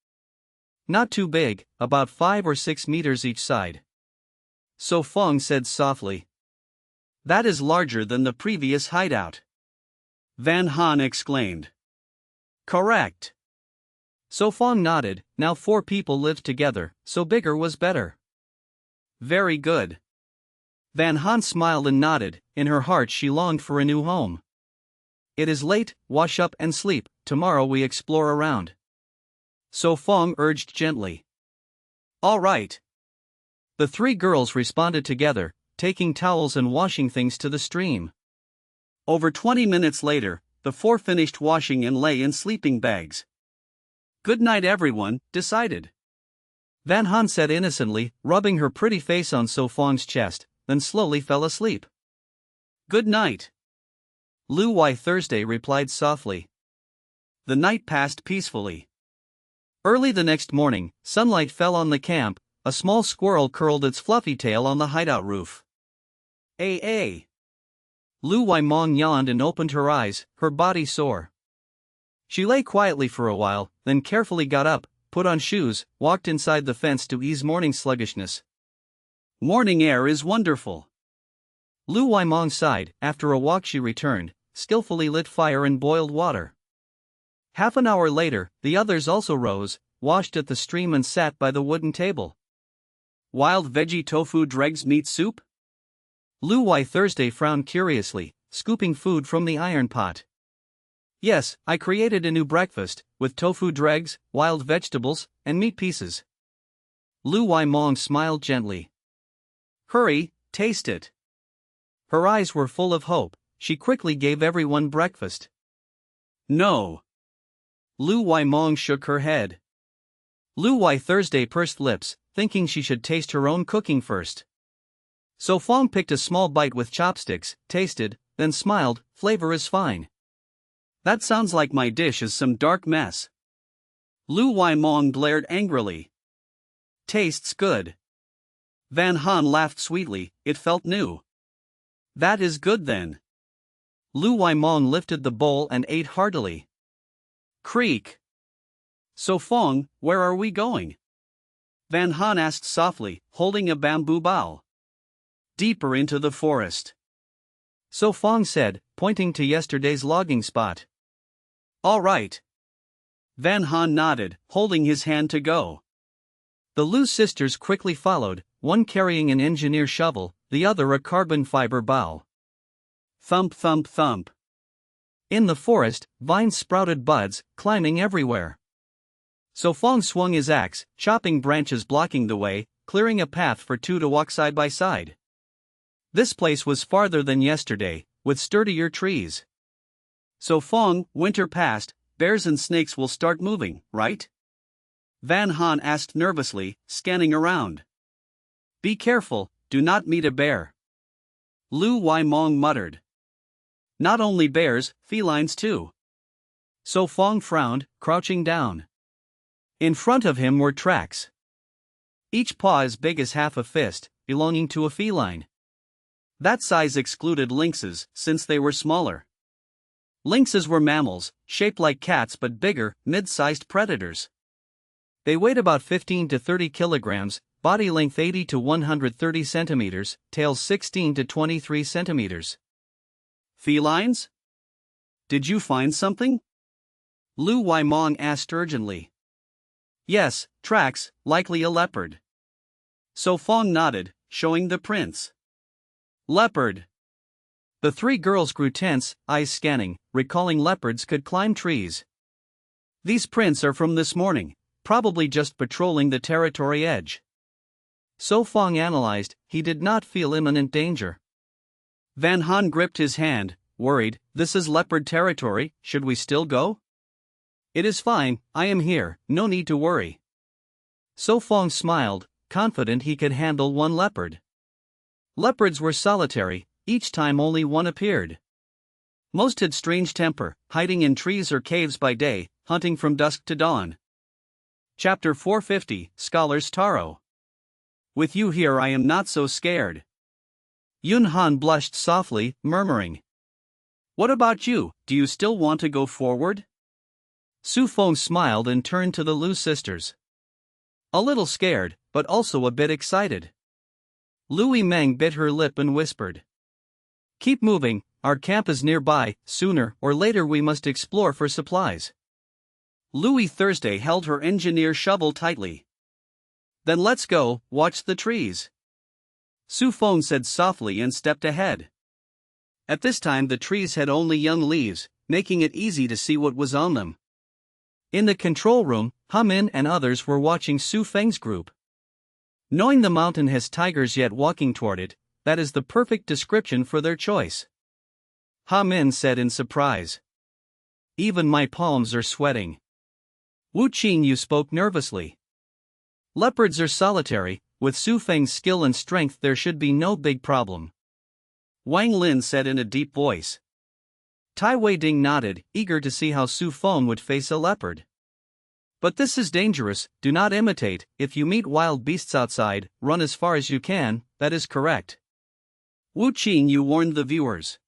Speaker 1: "Not too big, about 5 or 6 meters each side." So Phong said softly. "That is larger than the previous hideout," Van Han exclaimed. "Correct." So Phong nodded, now 4 people lived together, so bigger was better. "Very good." Van Han smiled and nodded, in her heart she longed for a new home. "It is late, wash up and sleep, tomorrow we explore around." So Phong urged gently. "All right." The 3 girls responded together, taking towels and washing things to the stream. Over 20 minutes later, the 4 finished washing and lay in sleeping bags. "Good night everyone," decided Van Han said innocently, rubbing her pretty face on So Phong's chest, then slowly fell asleep. "Good night," Lu Wai Thursday replied softly. The night passed peacefully. Early the next morning, sunlight fell on the camp, a small squirrel curled its fluffy tail on the hideout roof. "Ay." Lu Waimong yawned and opened her eyes, her body sore. She lay quietly for a while, then carefully got up, put on shoes, walked inside the fence to ease morning sluggishness. "Morning air is wonderful." Lu Waimong sighed. After a walk she returned, skillfully lit fire and boiled water. Half an hour later, the others also rose, washed at the stream and sat by the wooden table. "Wild veggie tofu dregs meat soup?" Lu Wai Thursday frowned curiously, scooping food from the iron pot. "Yes, I created a new breakfast, with tofu dregs, wild vegetables, and meat pieces." Lu Waimong smiled gently. "Hurry, taste it." Her eyes were full of hope, she quickly gave everyone breakfast. "No." Lu Waimong shook her head. Lu Wai Thursday pursed lips, thinking she should taste her own cooking first. So Phong picked a small bite with chopsticks, tasted, then smiled, "Flavor is fine." "That sounds like my dish is some dark mess." Lu Waimong glared angrily. "Tastes good." Van Han laughed sweetly, it felt new. "That is good then." Lu Waimong lifted the bowl and ate heartily. Creak. So Phong, where are we going? Van Han asked softly, holding a bamboo bough. Deeper into the forest. So Phong said, pointing to yesterday's logging spot. All right. Van Han nodded, holding his hand to go. The Lu sisters quickly followed, one carrying an engineer shovel, the other a carbon fiber bough. Thump thump thump. In the forest, vines sprouted buds, climbing everywhere. So Phong swung his axe, chopping branches blocking the way, clearing a path for two to walk side by side. This place was farther than yesterday, with sturdier trees. So Phong, winter passed, bears and snakes will start moving, right? Van Han asked nervously, scanning around. Be careful, do not meet a bear. Lu Waimong muttered. Not only bears, felines too. So Phong frowned, crouching down. In front of him were tracks. Each paw as big as half a fist, belonging to a feline. That size excluded lynxes, since they were smaller. Lynxes were mammals, shaped like cats but bigger, mid-sized predators. They weighed about 15 to 30 kilograms, body length 80 to 130 centimeters, tails 16 to 23 centimeters. Felines? Did you find something? Lu Waimong asked urgently. Yes, tracks, likely a leopard. So Phong nodded, showing the prints. Leopard. The three girls grew tense, eyes scanning, recalling leopards could climb trees. These prints are from this morning, probably just patrolling the territory edge. So Phong analyzed, he did not feel imminent danger. Van Han gripped his hand, worried, this is leopard territory, should we still go? It is fine, I am here, no need to worry. So Phong smiled, confident he could handle one leopard. Leopards were solitary, each time only one appeared. Most had strange temper, hiding in trees or caves by day, hunting from dusk to dawn. Chapter 450, Scholar's Taro. With you here I am not so scared. Yun Han blushed softly, murmuring. What about you, do you still want to go forward? Su Feng smiled and turned to the Lu sisters. A little scared, but also a bit excited. Lui Meng bit her lip and whispered. Keep moving, our camp is nearby, sooner or later we must explore for supplies. Louis Thursday held her engineer shovel tightly. Then let's go, watch the trees. Su Feng said softly and stepped ahead. At this time the trees had only young leaves, making it easy to see what was on them. In the control room, Ha Min and others were watching Su Feng's group. Knowing the mountain has tigers yet walking toward it, that is the perfect description for their choice. Ha Min said in surprise. Even my palms are sweating. Wu Qingyu spoke nervously. Leopards are solitary, with Su Feng's skill and strength there should be no big problem. Wang Lin said in a deep voice. Tai Wei-ding nodded, eager to see how Su Feng would face a leopard. But this is dangerous, do not imitate, if you meet wild beasts outside, run as far as you can, that is correct. Wu Qingyu warned the viewers.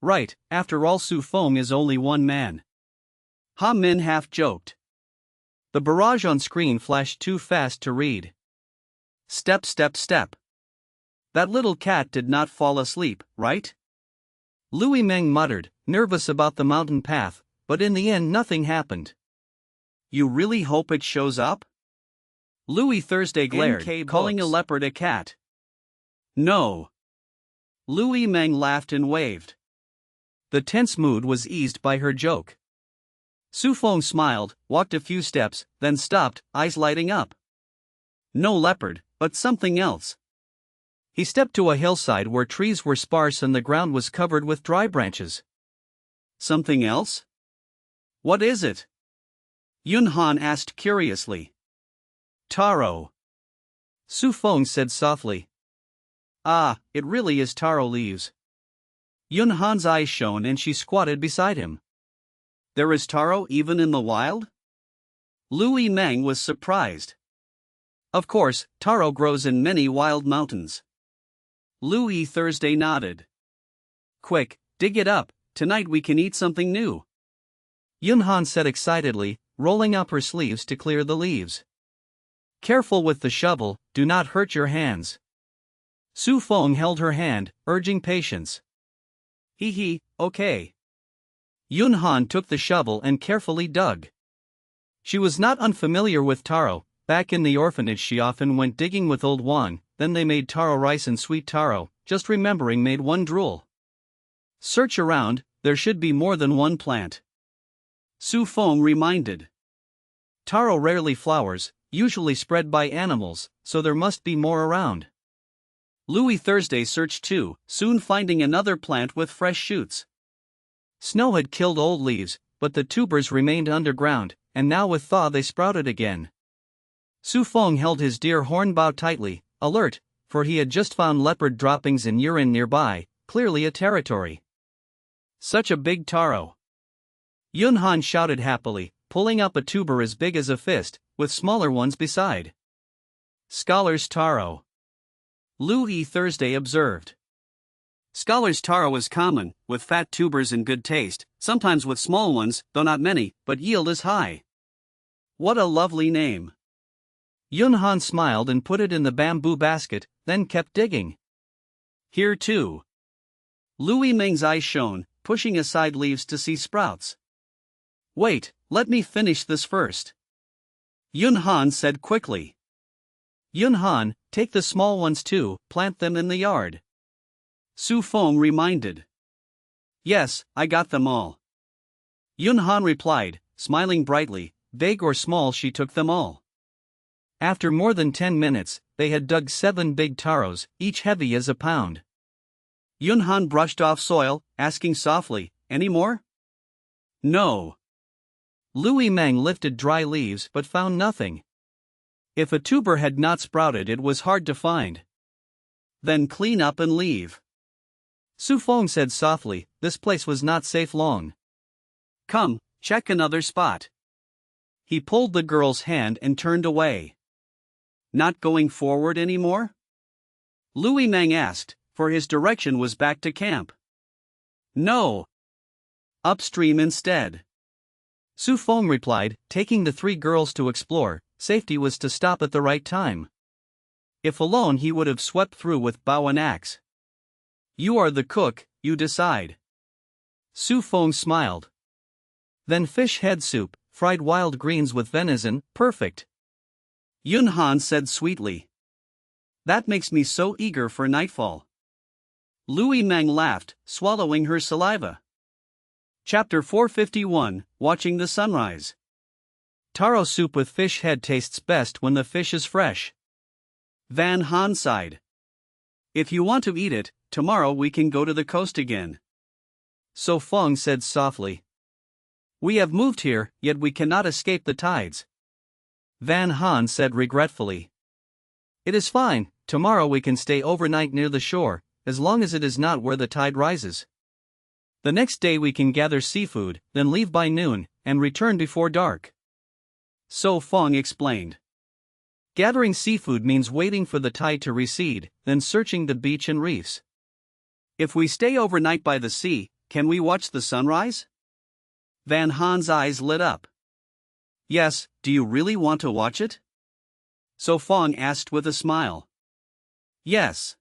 Speaker 1: Right, after all Su Feng is only one man. Ha Min half joked. The barrage on screen flashed too fast to read. Step step step. That little cat did not fall asleep, right? Louis Meng muttered, nervous about the mountain path, but in the end nothing happened. You really hope it shows up? Louis Thursday glared, calling a leopard a cat. No. Louis Meng laughed and waved. The tense mood was eased by her joke. Su Feng smiled, walked a few steps, then stopped, eyes lighting up. No leopard, but something else. He stepped to a hillside where trees were sparse and the ground was covered with dry branches. Something else? What is it? Yun Han asked curiously. Taro. Su Feng said softly. Ah, it really is taro leaves. Yun Han's eyes shone and she squatted beside him. There is taro even in the wild? Louis Meng was surprised. Of course, taro grows in many wild mountains. Louis Thursday nodded. Quick, dig it up, tonight we can eat something new.
Speaker 2: Yunhan said excitedly, rolling up her sleeves to clear the leaves. Careful with the shovel, do not hurt your hands. Su Feng held her hand, urging patience.
Speaker 1: Hee, okay.
Speaker 2: Yunhan took the shovel and carefully dug. She was not unfamiliar with taro. Back in the orphanage she often went digging with old Wang, then they made taro rice and sweet taro, just remembering made one drool.
Speaker 1: Search around, there should be more than one plant. Su Feng reminded.
Speaker 2: Taro rarely flowers, usually spread by animals, so there must be more around.
Speaker 1: Louis Thursday searched too, soon finding another plant with fresh shoots.
Speaker 2: Snow had killed old leaves, but the tubers remained underground, and now with thaw they sprouted again. Su Feng held his deer hornbow tightly, alert, for he had just found leopard droppings and urine nearby, clearly a territory.
Speaker 1: Such a big taro!
Speaker 2: Yunhan shouted happily, pulling up a tuber as big as a fist, with smaller ones beside.
Speaker 1: Scholar's taro. Louis Thursday observed. Scholar's taro is common, with fat tubers and good taste, sometimes with small ones, though not many, but yield is high. What a lovely name!
Speaker 2: Yunhan smiled and put it in the bamboo basket, then kept digging.
Speaker 1: Here too. Louis Meng's eyes shone, pushing aside leaves to see sprouts. Wait, let me finish this first. Yunhan said quickly.
Speaker 2: Yunhan, take the small ones too, plant them in the yard.
Speaker 1: Su Feng reminded. Yes, I got them all. Yunhan replied, smiling brightly, big or small she took them all.
Speaker 2: After more than 10 minutes, they had dug 7 big taros, each heavy as a pound.
Speaker 1: Yunhan brushed off soil, asking softly, any more? No.
Speaker 2: Louis Meng lifted dry leaves but found nothing. If a tuber had not sprouted it was hard to find.
Speaker 1: Then clean up and leave.
Speaker 2: Su Feng said softly, this place was not safe long.
Speaker 1: Come, check another spot. He pulled the girl's hand and turned away. Not going forward anymore? Louis Meng asked, for his direction was back to camp. No. Upstream instead.
Speaker 2: Su Feng replied, taking the 3 girls to explore. Safety was to stop at the right time. If alone he would have swept through with bow and axe.
Speaker 1: You are the cook, you decide.
Speaker 2: Su Feng smiled. Then fish head soup, fried wild greens with venison, perfect.
Speaker 1: Yunhan said sweetly. That makes me so eager for nightfall. Louis Meng laughed, swallowing her saliva. Chapter 451, Watching the Sunrise.
Speaker 2: Taro soup with fish head tastes best when the fish is fresh.
Speaker 1: Van Han sighed. If you want to eat it, tomorrow we can go to the coast again.
Speaker 2: So Feng said softly. We have moved here, yet we cannot escape the tides. Van Han said regretfully. It is fine, tomorrow we can stay overnight near the shore, as long as it is not where the tide rises. The next day we can gather seafood, then leave by noon, and return before dark.
Speaker 1: So Phong explained.
Speaker 2: Gathering seafood means waiting for the tide to recede, then searching the beach and reefs.
Speaker 1: If we stay overnight by the sea, can we watch the sunrise? Van Han's eyes lit up. Yes, do you really want to watch it? So Phong asked with a smile. Yes.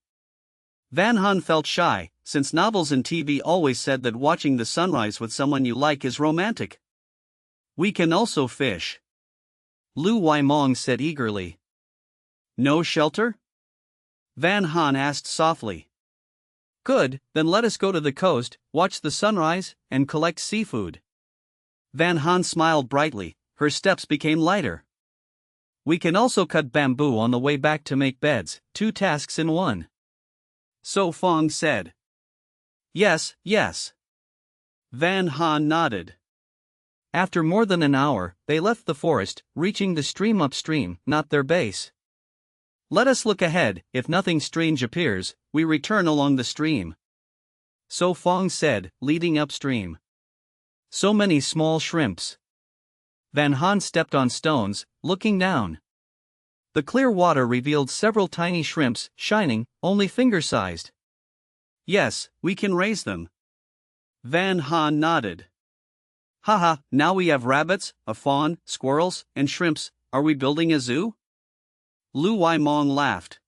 Speaker 1: Van Han felt shy, since novels and TV always said that watching the sunrise with someone you like is romantic. We can also fish.
Speaker 2: Lu Waimong said eagerly.
Speaker 1: No shelter? Van Han asked softly.
Speaker 2: Good, then let us go to the coast, watch the sunrise, and collect seafood.
Speaker 1: Van Han smiled brightly, her steps became lighter.
Speaker 2: We can also cut bamboo on the way back to make beds, 2 tasks in one.
Speaker 1: So Phong said. Yes, yes. Van Han nodded.
Speaker 2: After more than an hour, they left the forest, reaching the stream upstream, not their base. Let us look ahead, if nothing strange appears, we return along the stream. So Phong said, leading upstream. So many small shrimps. Van Han stepped on stones, looking down. The clear water revealed several tiny shrimps, shining, only finger-sized.
Speaker 1: Yes, we can raise them. Van Han nodded. Haha, now we have rabbits, a fawn, squirrels, and shrimps. Are we building a zoo? Lu Waimong laughed.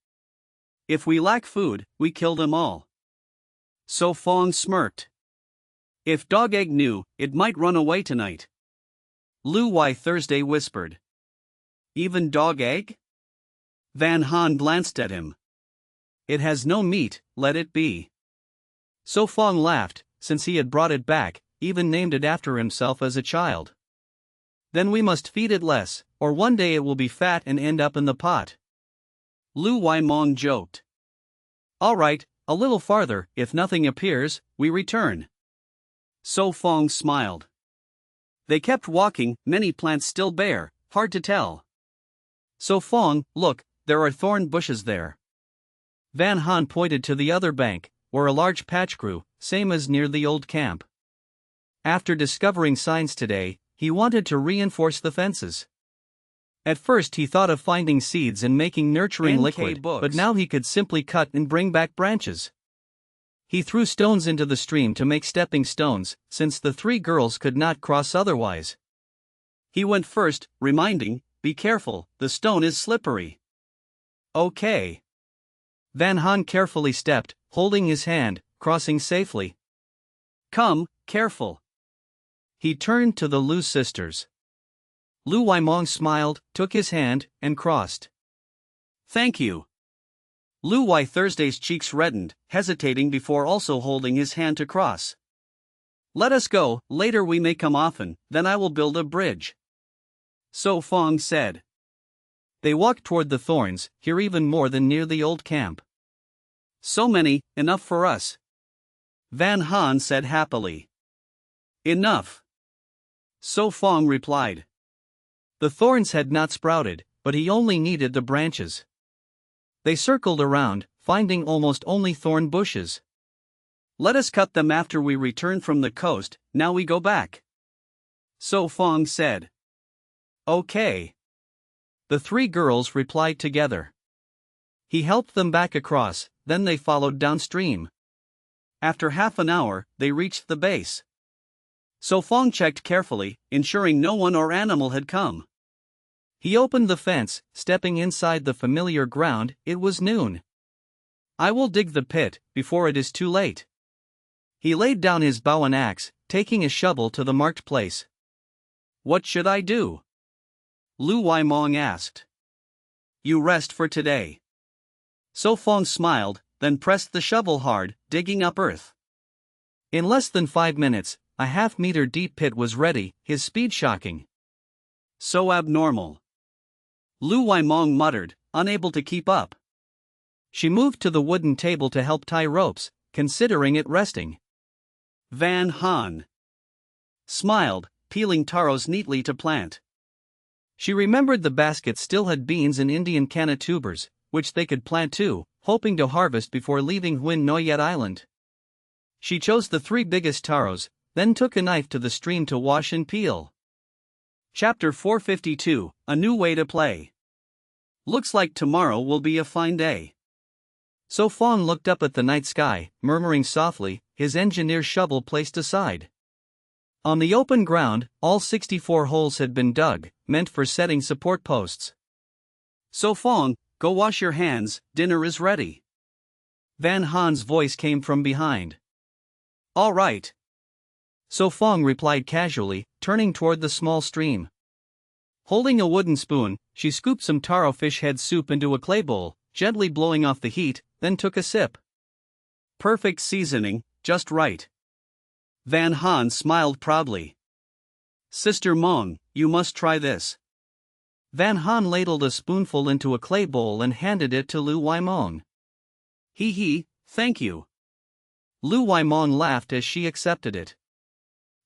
Speaker 1: If we lack food, we kill them all. So Phong smirked. If Dog Egg knew, it might run away tonight. Lu Wai Thursday whispered. Even Dog Egg? Van Han glanced at him. It has no meat, let it be. So Phong laughed, since he had brought it back, even named it after himself as a child. Then we must feed it less, or one day it will be fat and end up in the pot. Lu Waimong joked. All right, a little farther. If nothing appears, we return. So Phong smiled. They kept walking, many plants still bare, hard to tell. So Phong, look, there are thorn bushes there. Van Han pointed to the other bank, where a large patch grew, same as near the old camp. After discovering signs today, he wanted to reinforce the fences. At first he thought of finding seeds and making nurturing liquid, but now he could simply cut and bring back branches. He threw stones into the stream to make stepping stones, since the three girls could not cross otherwise. He went first, reminding, be careful, the stone is slippery. Okay. Van Han carefully stepped, holding his hand, crossing safely. Come, careful. He turned to the Lu sisters. Lu Waimong smiled, took his hand, and crossed. Thank you. Lu Wai Thursday's cheeks reddened, hesitating before also holding his hand to cross. Let us go, later we may come often, then I will build a bridge. So Phong said. They walked toward the thorns, here even more than near the old camp. So many, enough for us. Van Han said happily. Enough. So Phong replied. The thorns had not sprouted, but he only needed the branches. They circled around, finding almost only thorn bushes. Let us cut them after we return from the coast, now we go back. So Phong said. Okay. The three girls replied together. He helped them back across, then they followed downstream. After half an hour, they reached the base. So Phong checked carefully, ensuring no one or animal had come. He opened the fence, stepping inside the familiar ground. It was noon. I will dig the pit, before it is too late. He laid down his bow and axe, taking a shovel to the marked place. What should I do? Lu Waimong asked. You rest for today. So Phong smiled, then pressed the shovel hard, digging up earth. In less than 5 minutes, a half-meter deep pit was ready, his speed shocking. So abnormal. Lu Waimong muttered, unable to keep up. She moved to the wooden table to help tie ropes, considering it resting. Van Han smiled, peeling taros neatly to plant. She remembered the basket still had beans and Indian canna tubers, which they could plant too, hoping to harvest before leaving Huin Noyet Island. She chose the 3 biggest taros, then took a knife to the stream to wash and peel. Chapter 452, A New Way to Play. Looks like tomorrow will be a fine day. So Phong looked up at the night sky, murmuring softly, his engineer's shovel placed aside. On the open ground, all 64 holes had been dug, meant for setting support posts. So Phong, go wash your hands, dinner is ready. Van Han's voice came from behind. All right. So Phong replied casually, turning toward the small stream. Holding a wooden spoon, she scooped some taro fish head soup into a clay bowl, gently blowing off the heat, then took a sip. Perfect seasoning, just right. Van Han smiled proudly. Sister Mong, you must try this. Van Han ladled a spoonful into a clay bowl and handed it to Lu Waimong. He, thank you. Lu Waimong laughed as she accepted it.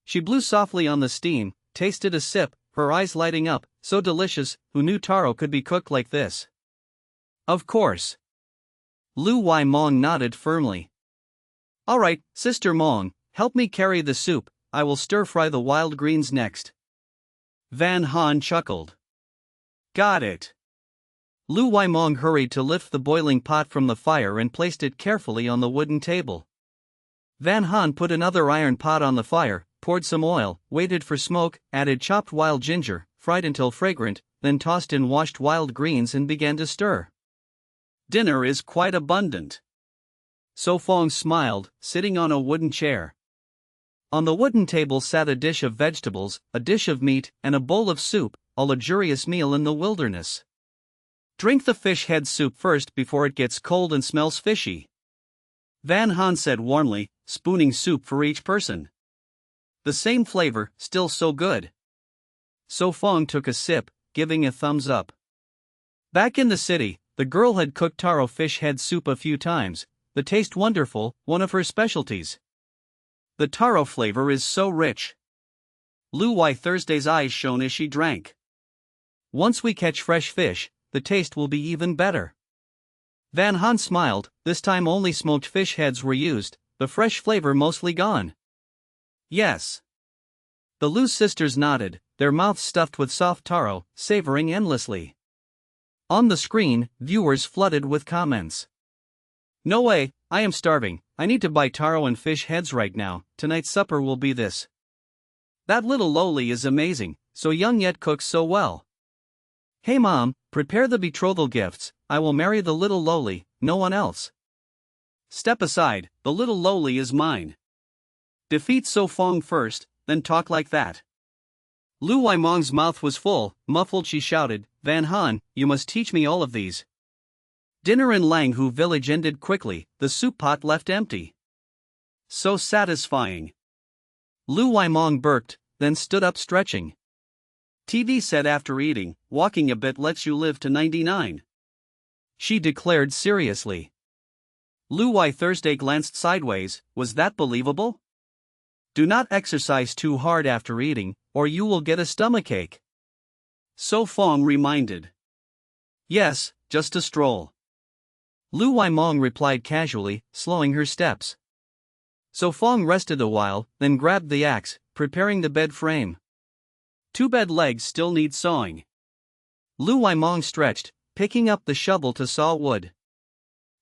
Speaker 1: She blew softly on the steam, tasted a sip, her eyes lighting up, so delicious, who knew taro could be cooked like this? Of course. Lu Waimong nodded firmly. All right, Sister Mong, help me carry the soup, I will stir-fry the wild greens next. Van Han chuckled. Got it. Lu Waimong hurried to lift the boiling pot from the fire and placed it carefully on the wooden table.
Speaker 2: Van Han put another iron pot on the fire, poured some oil, waited for smoke, added chopped wild ginger, fried until fragrant, then tossed in washed wild greens and began to stir.
Speaker 1: Dinner is quite abundant.
Speaker 2: So Phong smiled, sitting on a wooden chair. On the wooden table sat a dish of vegetables, a dish of meat, and a bowl of soup, a luxurious meal in the wilderness.
Speaker 1: Drink the fish head soup first before it gets cold and smells fishy, Van Han said warmly, spooning soup for each person. The same flavor, still so good.
Speaker 2: So Phong took a sip, giving a thumbs up.
Speaker 1: Back in the city, the girl had cooked taro fish head soup a few times, the taste wonderful, one of her specialties. The taro flavor is so rich. Lu Wai Thursday's eyes shone as she drank.
Speaker 2: Once we catch fresh fish, the taste will be even better.
Speaker 1: Van Han smiled, this time only smoked fish heads were used, the fresh flavor mostly gone.
Speaker 2: Yes.
Speaker 1: The Lu sisters nodded, their mouths stuffed with soft taro, savoring endlessly.
Speaker 2: On the screen, viewers flooded with comments.
Speaker 1: No way, I am starving, I need to buy taro and fish heads right now, tonight's supper will be this. That little lowly is amazing, so young yet cooks so well.
Speaker 2: Hey mom, prepare the betrothal gifts, I will marry the little lowly, no one else.
Speaker 1: Step aside, the little lowly is mine. Defeat So Phong first, then talk like that. Lu Waimong's mouth was full, muffled she shouted, Van Han, you must teach me all of these. Dinner in Langhu village ended quickly, the soup pot left empty. So satisfying.
Speaker 2: Lu Waimong burped, then stood up stretching.
Speaker 1: TV said after eating, walking a bit lets you live to 99.
Speaker 2: She declared seriously.
Speaker 1: Lu Wai Thursday glanced sideways, was that believable?
Speaker 2: Do not exercise too hard after eating, or you will get a stomachache.
Speaker 1: So Phong reminded. Yes, just a stroll.
Speaker 2: Lu Waimong replied casually, slowing her steps. So Phong rested a while, then grabbed the axe, preparing the bed frame.
Speaker 1: 2 bed legs still need sawing.
Speaker 2: Lu Waimong stretched, picking up the shovel to saw wood.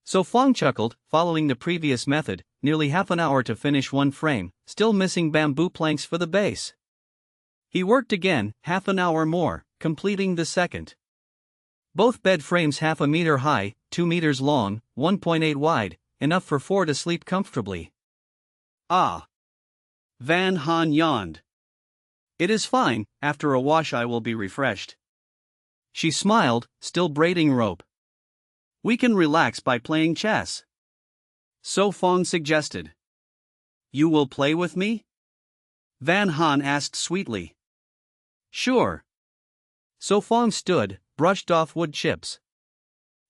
Speaker 2: So Phong chuckled, following the previous method, nearly half an hour to finish one frame, still missing bamboo planks for the base.
Speaker 1: He worked again, half an hour more, completing the second.
Speaker 2: Both bed frames half a meter high, 2 meters long, 1.8 wide, enough for 4 to sleep comfortably.
Speaker 1: Ah! Van Han yawned. It is fine, after a wash I will be refreshed.
Speaker 2: She smiled, still braiding rope.
Speaker 1: We can relax by playing chess. So Phong suggested. You will play with me? Van Han asked sweetly. Sure.
Speaker 2: So Phong stood, brushed off wood chips.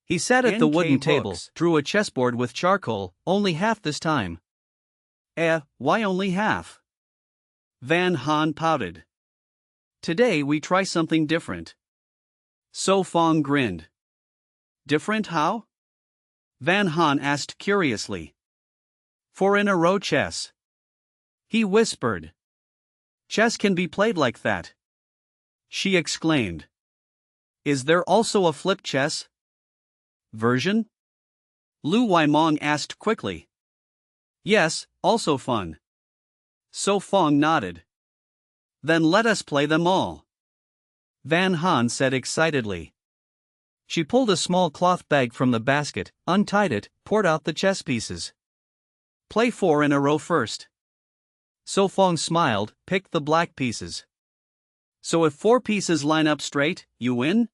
Speaker 1: He sat at the wooden table,
Speaker 2: books.
Speaker 1: drew a chessboard with charcoal, only half this time. Why only half? Van Han pouted. Today we try something different. So Phong grinned. Different how? Van Han asked curiously. 4 in a row chess. He whispered. Chess can be played like that. She exclaimed. Is there also a flip chess version? Lu Waimong asked quickly. Yes, also fun. So Phong nodded. Then let us play them all. Van Han said excitedly. She pulled a small cloth bag from the basket, untied it, poured out the chess pieces. Play 4 in a row first. So Phong smiled, picked the black pieces. So if 4 pieces line up straight, you win?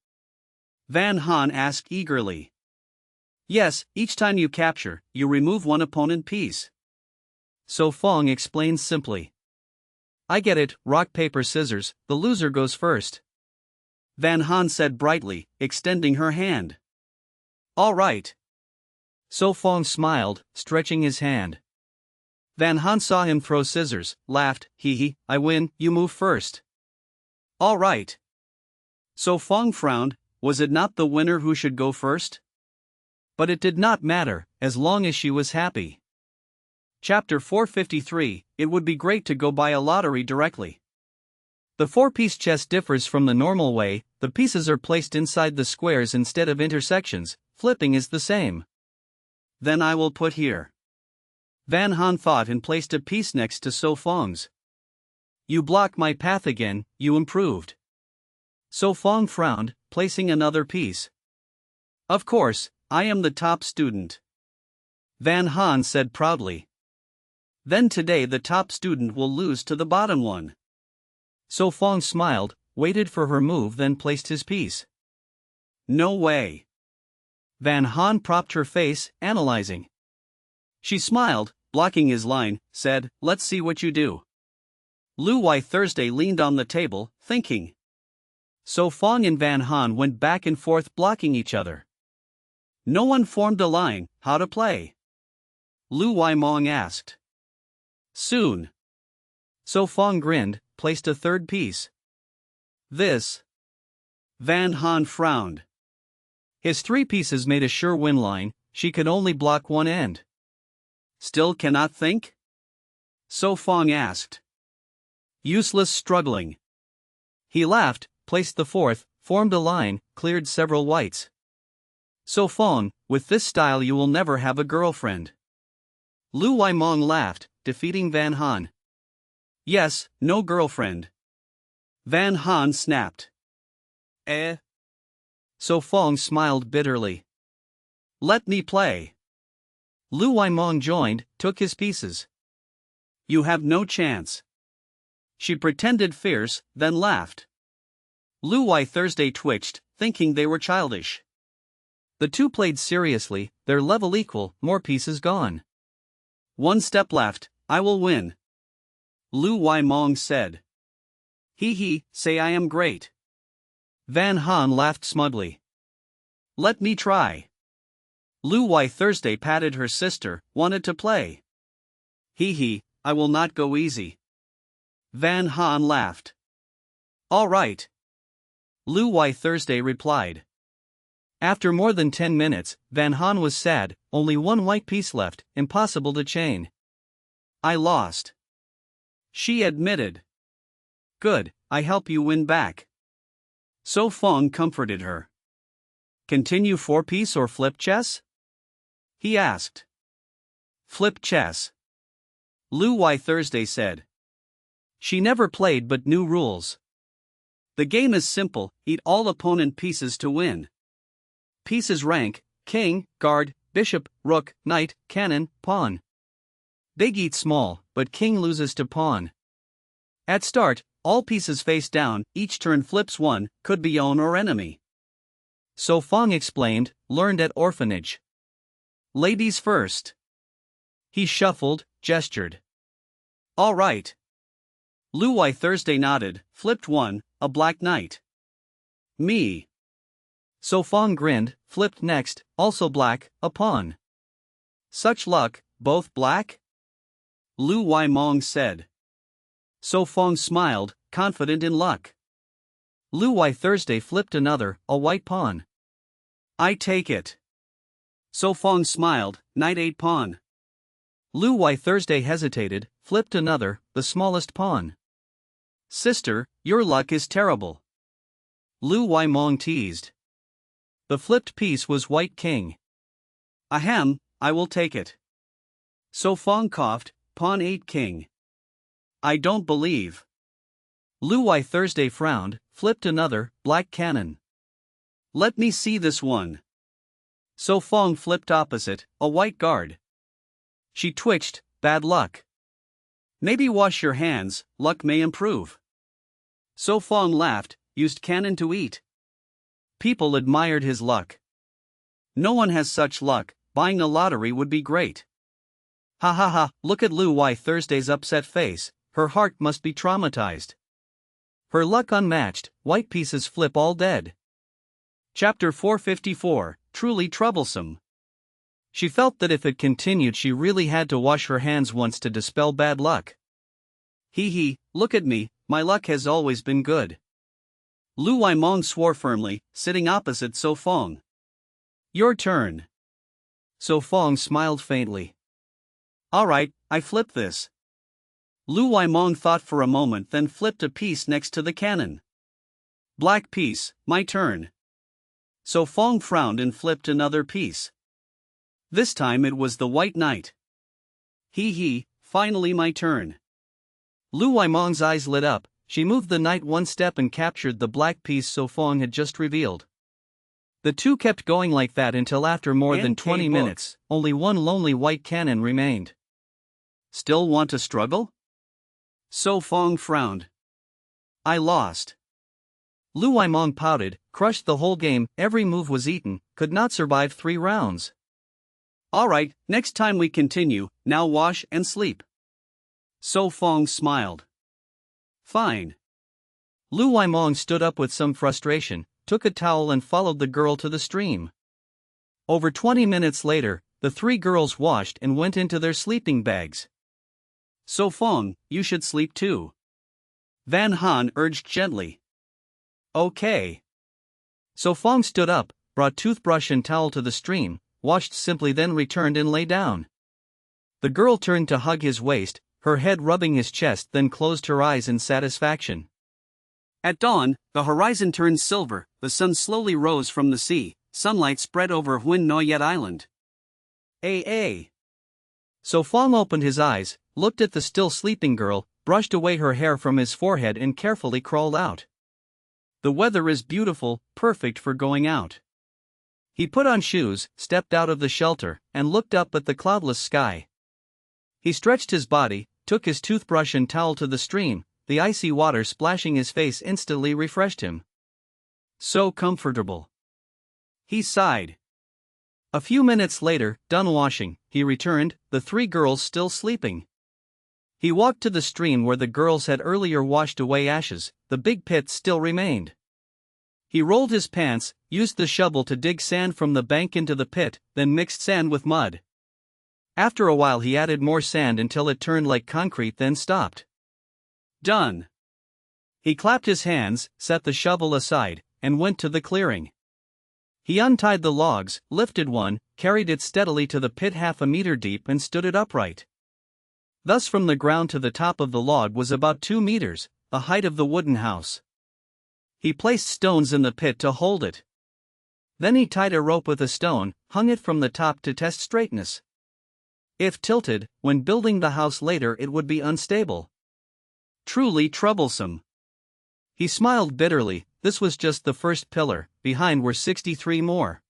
Speaker 1: Van Han asked eagerly. Yes, each time you capture, you remove one opponent piece.
Speaker 2: So Phong explained simply. I get it, rock paper scissors, the loser goes first.
Speaker 1: Van Han said brightly, extending her hand. All right.
Speaker 2: So Phong smiled, stretching his hand.
Speaker 1: Van Han saw him throw scissors, laughed, hee, I win, you move first. All right. So Phong frowned, was it not the winner who should go first? But it did not matter, as long as she was happy. Chapter 453, it would be great to go buy a lottery directly. The 4-piece chess differs from the normal way, the pieces are placed inside the squares instead of intersections, flipping is the same. Then I will put here. Van Han thought and placed a piece next to So Fong's. You block my path again, you improved. So Phong frowned, placing another piece. Of course, I am the top student. Van Han said proudly. Then today the top student will lose to the bottom one. So Phong smiled, waited for her move, then placed his piece. No way. Van Han propped her face, analyzing. She smiled, blocking his line, said, let's see what you do. Lu Wai Thursday leaned on the table, thinking. So Phong and Van Han went back and forth blocking each other. No one formed a line. How to play? Lu Wai Mong asked. Soon. So Phong grinned, placed a third piece. This. Van Han frowned. His three pieces made a sure win line, she could only block one end. Still cannot think? So Phong asked. Useless struggling. He laughed, placed the fourth, formed a line, cleared several whites. So Phong, with this style you will never have a girlfriend. Lu Wai Mong laughed, defeating Van Han. Yes, no girlfriend. Van Han snapped. So Phong smiled bitterly. Let me play. Lu Wai Mong joined, took his pieces. You have no chance. She pretended fierce, then laughed. Lu Wai Thursday twitched, thinking they were childish. The two played seriously, their level equal, more pieces gone. One step left, I will win. Lu Wai Mong said. He, say I am great. Van Han laughed smugly. Let me try. Lu Wai Thursday patted her sister, wanted to play. He, I will not go easy. Van Han laughed. All right. Lu Wai Thursday replied. After more than 10 minutes, Van Han was sad, only one white piece left, impossible to chain. I lost. She admitted. Good, I help you win back. So Phong comforted her. Continue four-piece or flip chess? He asked. Flip chess. Lu Wai Thursday said. She never played but knew rules. The game is simple, eat all opponent pieces to win. Pieces rank, king, guard, bishop, rook, knight, cannon, pawn. Big eat small, but king loses to pawn. At start, all pieces face down, each turn flips one, could be own or enemy. So Phong explained, learned at orphanage. Ladies first. He shuffled, gestured. All right. Lu Wai Thursday nodded, flipped one, a black knight. Me. So Phong grinned, flipped next, also black, a pawn. Such luck, both black? Lu Wai Mong said. So Phong smiled, confident in luck. Lu Wai Thursday flipped another, a white pawn. I take it. So Phong smiled, knight 8 pawn. Lu Wai Thursday hesitated, flipped another, the smallest pawn. Sister, your luck is terrible. Lu Wai Mong teased. The flipped piece was white king. Ahem, I will take it. So Phong coughed, pawn 8 king. I don't believe. Lu Wai Thursday frowned, flipped another, black cannon. Let me see this one. So Phong flipped opposite, a white guard. She twitched, bad luck. Maybe wash your hands, luck may improve. So Phong laughed, used cannon to eat. People admired his luck. No one has such luck, buying a lottery would be great. Ha ha ha, look at Lu Wai Thursday's upset face, her heart must be traumatized. Her luck unmatched, white pieces flip all dead. Chapter 454, Truly Troublesome. She felt that if it continued she really had to wash her hands once to dispel bad luck. He, look at me, my luck has always been good. Lu Wai Mong swore firmly, sitting opposite So Phong. Your turn. So Phong smiled faintly. All right, I flip this. Lu Wai Mong thought for a moment, then flipped a piece next to the cannon. Black piece, my turn. So Phong frowned and flipped another piece. This time it was the white knight. Hee, finally my turn.
Speaker 2: Lu Waimong's eyes lit up. She moved the knight one step and captured the black piece So Phong had just revealed. The two kept going like that until after more than 20 minutes, only one lonely white cannon remained.
Speaker 1: Still want to struggle? So Phong frowned. I lost.
Speaker 2: Lu Waimong pouted, crushed the whole game, every move was eaten, could not survive 3 rounds.
Speaker 1: Alright, next time we continue, now wash and sleep. So Phong smiled. Fine.
Speaker 2: Lu Waimong stood up with some frustration, took a towel and followed the girl to the stream. Over 20 minutes later, the 3 girls washed and went into their sleeping bags.
Speaker 1: So Phong, you should sleep too. Van Han urged gently.
Speaker 2: Okay. So Phong stood up, brought toothbrush and towel to the stream, washed simply, then returned and lay down. The girl turned to hug his waist, her head rubbing his chest, then closed her eyes in satisfaction.
Speaker 1: At dawn, the horizon turned silver, the sun slowly rose from the sea, sunlight spread over Huyn Noyet Island.
Speaker 2: So Phong opened his eyes, looked at the still sleeping girl, brushed away her hair from his forehead and carefully crawled out.
Speaker 1: The weather is beautiful, perfect for going out.
Speaker 2: He put on shoes, stepped out of the shelter, and looked up at the cloudless sky. He stretched his body, took his toothbrush and towel to the stream, the icy water splashing his face instantly refreshed him.
Speaker 1: So comfortable. He sighed.
Speaker 2: A few minutes later, done washing, he returned, the 3 girls still sleeping. He walked to the stream where the girls had earlier washed away ashes, the big pit still remained. He rolled his pants, used the shovel to dig sand from the bank into the pit, then mixed sand with mud. After a while he added more sand until it turned like concrete, then stopped.
Speaker 1: Done.
Speaker 2: He clapped his hands, set the shovel aside, and went to the clearing. He untied the logs, lifted one, carried it steadily to the pit half a meter deep and stood it upright. Thus from the ground to the top of the log was about 2 meters, the height of the wooden house. He placed stones in the pit to hold it. Then he tied a rope with a stone, hung it from the top to test straightness. If tilted, when building the house later it would be unstable.
Speaker 1: Truly troublesome.
Speaker 2: He smiled bitterly, this was just the first pillar, behind were 63 more.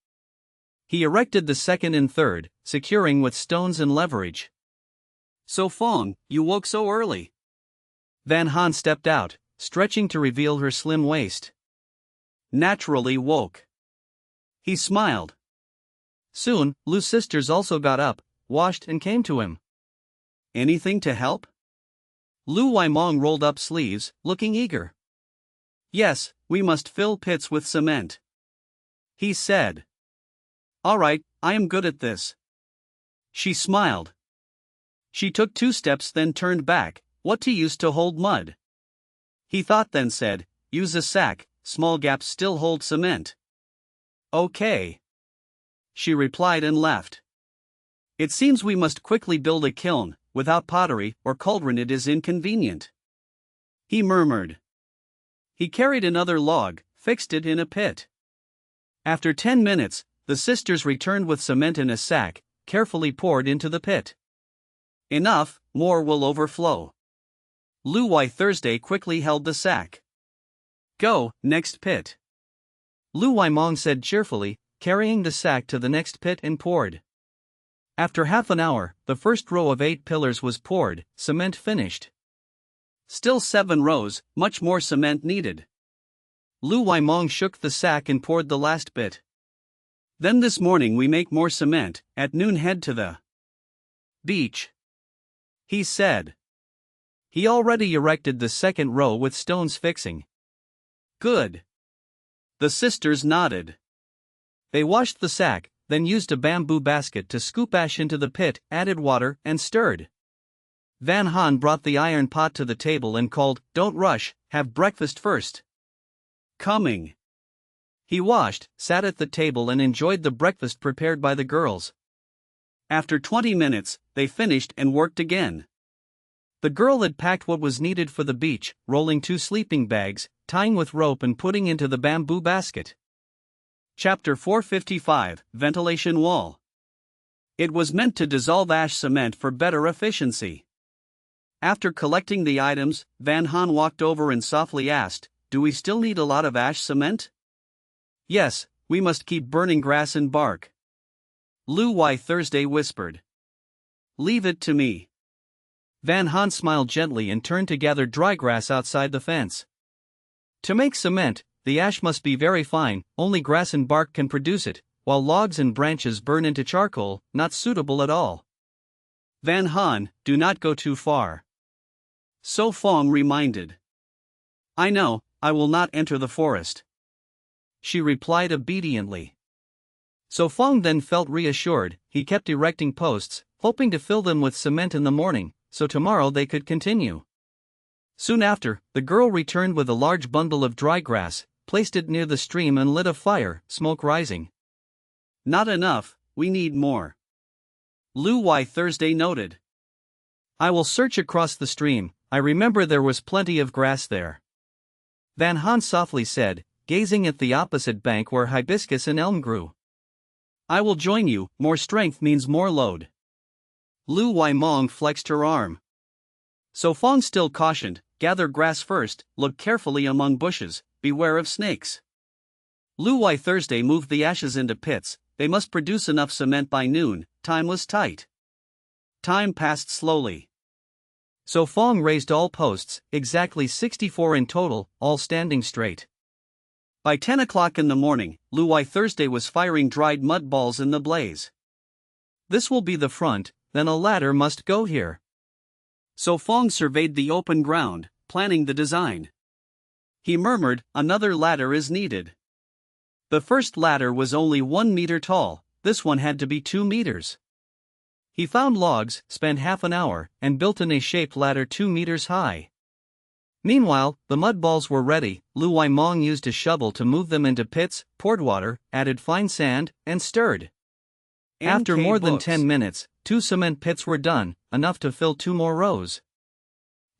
Speaker 2: He erected the second and third, securing with stones and leverage.
Speaker 1: So Phong, you woke so early.
Speaker 2: Van Han stepped out, stretching to reveal her slim waist.
Speaker 1: Naturally woke. He smiled.
Speaker 2: Soon, Lu's sisters also got up, washed and came to him.
Speaker 1: Anything to help?
Speaker 2: Lu Waimong rolled up sleeves, looking eager.
Speaker 1: Yes, we must fill pits with cement. He said. Alright, I am good at this. She smiled. She took 2 steps then turned back, what to use to hold mud? He thought then said, use a sack, small gaps still hold cement. Okay. She replied and left. It seems we must quickly build a kiln, without pottery or cauldron it is inconvenient. He murmured. He carried another log, fixed it in a pit. After 10 minutes, the sisters returned with cement in a sack, carefully poured into the pit. Enough, more will overflow. Lu Wai Thursday quickly held the sack. Go, next pit. Lu Waimong said cheerfully, carrying the sack to the next pit and poured. After half an hour, the first row of 8 pillars was poured, cement finished. Still 7 rows, much more cement needed. Lu Waimong shook the sack and poured the last bit. Then this morning we make more cement, at noon head to the beach. He said. He already erected the second row with stones fixing. Good. The sisters nodded. They washed the sack, then used a bamboo basket to scoop ash into the pit, added water, and stirred. Van Han brought the iron pot to the table and called, "Don't rush, have breakfast first." Coming. He washed, sat at the table and enjoyed the breakfast prepared by the girls. After 20 minutes, they finished and worked again. The girl had packed what was needed for the beach, rolling 2 sleeping bags, tying with rope and putting into the bamboo basket. Chapter 455, Ventilation Wall. It was meant to dissolve ash cement for better efficiency. After collecting the items, Van Han walked over and softly asked, "Do we still need a lot of ash cement?" "Yes, we must keep burning grass and bark," Lu Y Thursday whispered. "Leave it to me." Van Han smiled gently and turned to gather dry grass outside the fence. To make cement, the ash must be very fine, only grass and bark can produce it, while logs and branches burn into charcoal, not suitable at all. "Van Han, do not go too far," So Phong reminded. "I know, I will not enter the forest," she replied obediently. So Phong then felt reassured. He kept erecting posts, hoping to fill them with cement in the morning, so tomorrow they could continue. Soon after, the girl returned with a large bundle of dry grass, placed it near the stream and lit a fire, smoke rising. "Not enough, we need more," Lu Y Thursday noted. "I will search across the stream, I remember there was plenty of grass there," Van Han softly said, gazing at the opposite bank where hibiscus and elm grew. "I will join you, more strength means more load." Lu Y Mong flexed her arm. So Phong still cautioned, "Gather grass first, look carefully among bushes, beware of snakes." Lu Y Thursday moved the ashes into pits. They must produce enough cement by noon, time was tight. Time passed slowly. So Phong raised all posts, exactly 64 in total, all standing straight. By 10 o'clock in the morning, Lu Y Thursday was firing dried mud balls in the blaze. "This will be the front, then a ladder must go here." So Phong surveyed the open ground, planning the design. He murmured, "Another ladder is needed." The first ladder was only 1 meter tall, this one had to be 2 meters. He found logs, spent half an hour, and built an A-shaped ladder 2 meters high. Meanwhile, the mud balls were ready. Lu Y Mong used a shovel to move them into pits, poured water, added fine sand, and stirred. After more than 10 minutes, 2 cement pits were done, enough to fill 2 more rows.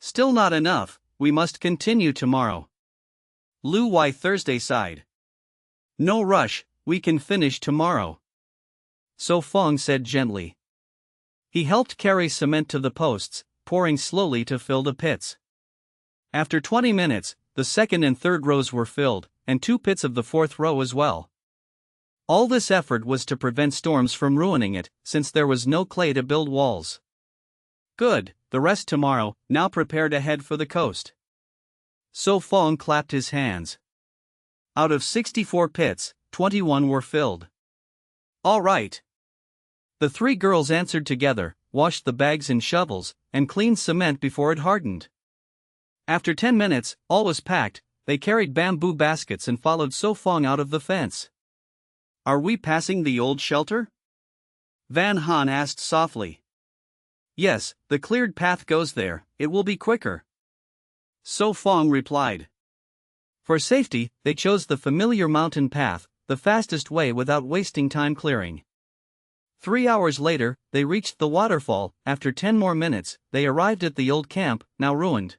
Speaker 1: "Still not enough, we must continue tomorrow," Lu Y Thursday sighed. "No rush, we can finish tomorrow," So Phong said gently. He helped carry cement to the posts, pouring slowly to fill the pits. After 20 minutes, the second and third rows were filled, and 2 pits of the fourth row as well. All this effort was to prevent storms from ruining it, since there was no clay to build walls. "Good, the rest tomorrow, now prepare to head for the coast." So Phong clapped his hands. Out of 64 pits, 21 were filled. "All right." The 3 girls answered together, washed the bags and shovels, and cleaned cement before it hardened. After 10 minutes, all was packed. They carried bamboo baskets and followed So Phong out of the fence. "Are we passing the old shelter?" Van Han asked softly. "Yes, the cleared path goes there, it will be quicker," So Phong replied. For safety, they chose the familiar mountain path, the fastest way without wasting time clearing. 3 hours later, they reached the waterfall. After 10 more minutes, they arrived at the old camp, now ruined.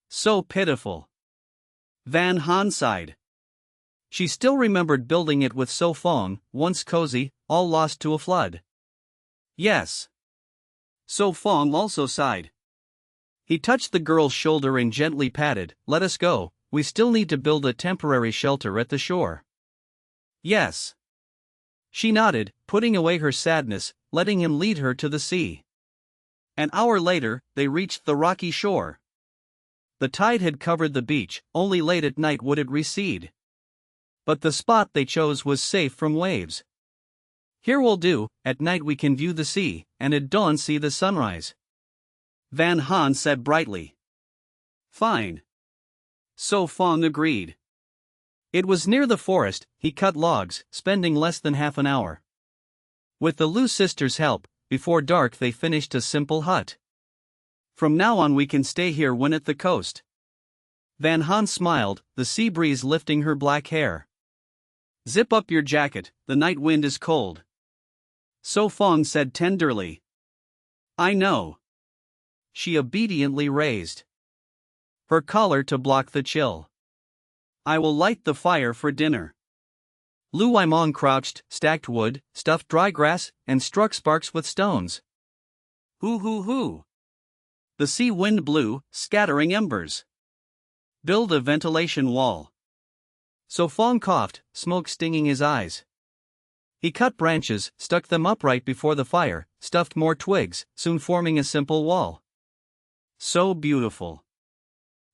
Speaker 1: So pitiful. Van Han sighed. She still remembered building it with So Phong, once cozy, all lost to a flood. Yes. So Phong also sighed. He touched the girl's shoulder and gently patted, "Let us go, we still need to build a temporary shelter at the shore." Yes. She nodded, putting away her sadness, letting him lead her to the sea. An hour later, they reached the rocky shore. The tide had covered the beach, only late at night would it recede. But the spot they chose was safe from waves. "Here will do, at night we can view the sea, and at dawn see the sunrise," Van Han said brightly. "Fine." So Phong agreed. It was near the forest. He cut logs, spending less than half an hour. With the Lu sisters' help, before dark they finished a simple hut. "From now on we can stay here when at the coast." Van Han smiled, the sea breeze lifting her black hair. "Zip up your jacket, the night wind is cold," So Phong said tenderly. "I know." She obediently raised her collar to block the chill. "I will light the fire for dinner."
Speaker 2: Lu Waimong crouched, stacked wood, stuffed dry grass, and struck sparks with stones.
Speaker 1: Hoo hoo hoo. The sea wind blew, scattering embers. Build a ventilation wall.
Speaker 2: So Phong coughed, smoke stinging his eyes. He cut branches, stuck them upright before the fire, stuffed more twigs, soon forming a simple wall.
Speaker 1: So beautiful.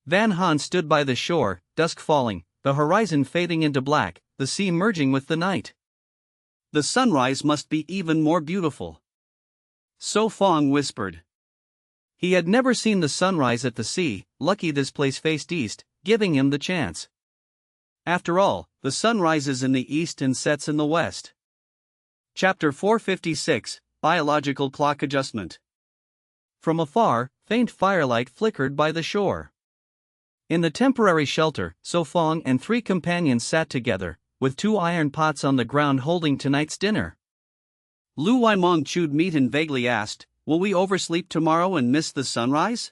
Speaker 2: Van Han stood by the shore, dusk falling, the horizon fading into black, the sea merging with the night.
Speaker 1: The sunrise must be even more beautiful. So Phong whispered.
Speaker 2: He had never seen the sunrise at the sea, lucky this place faced east, giving him the chance.
Speaker 1: After all, the sun rises in the east and sets in the west. Chapter 456, Biological Clock Adjustment.
Speaker 2: From afar, faint firelight flickered by the shore. In the temporary shelter, So Phong and 3 companions sat together, with 2 iron pots on the ground holding tonight's dinner.
Speaker 1: Lu Waimong chewed meat and vaguely asked, "Will we oversleep tomorrow and miss the sunrise?"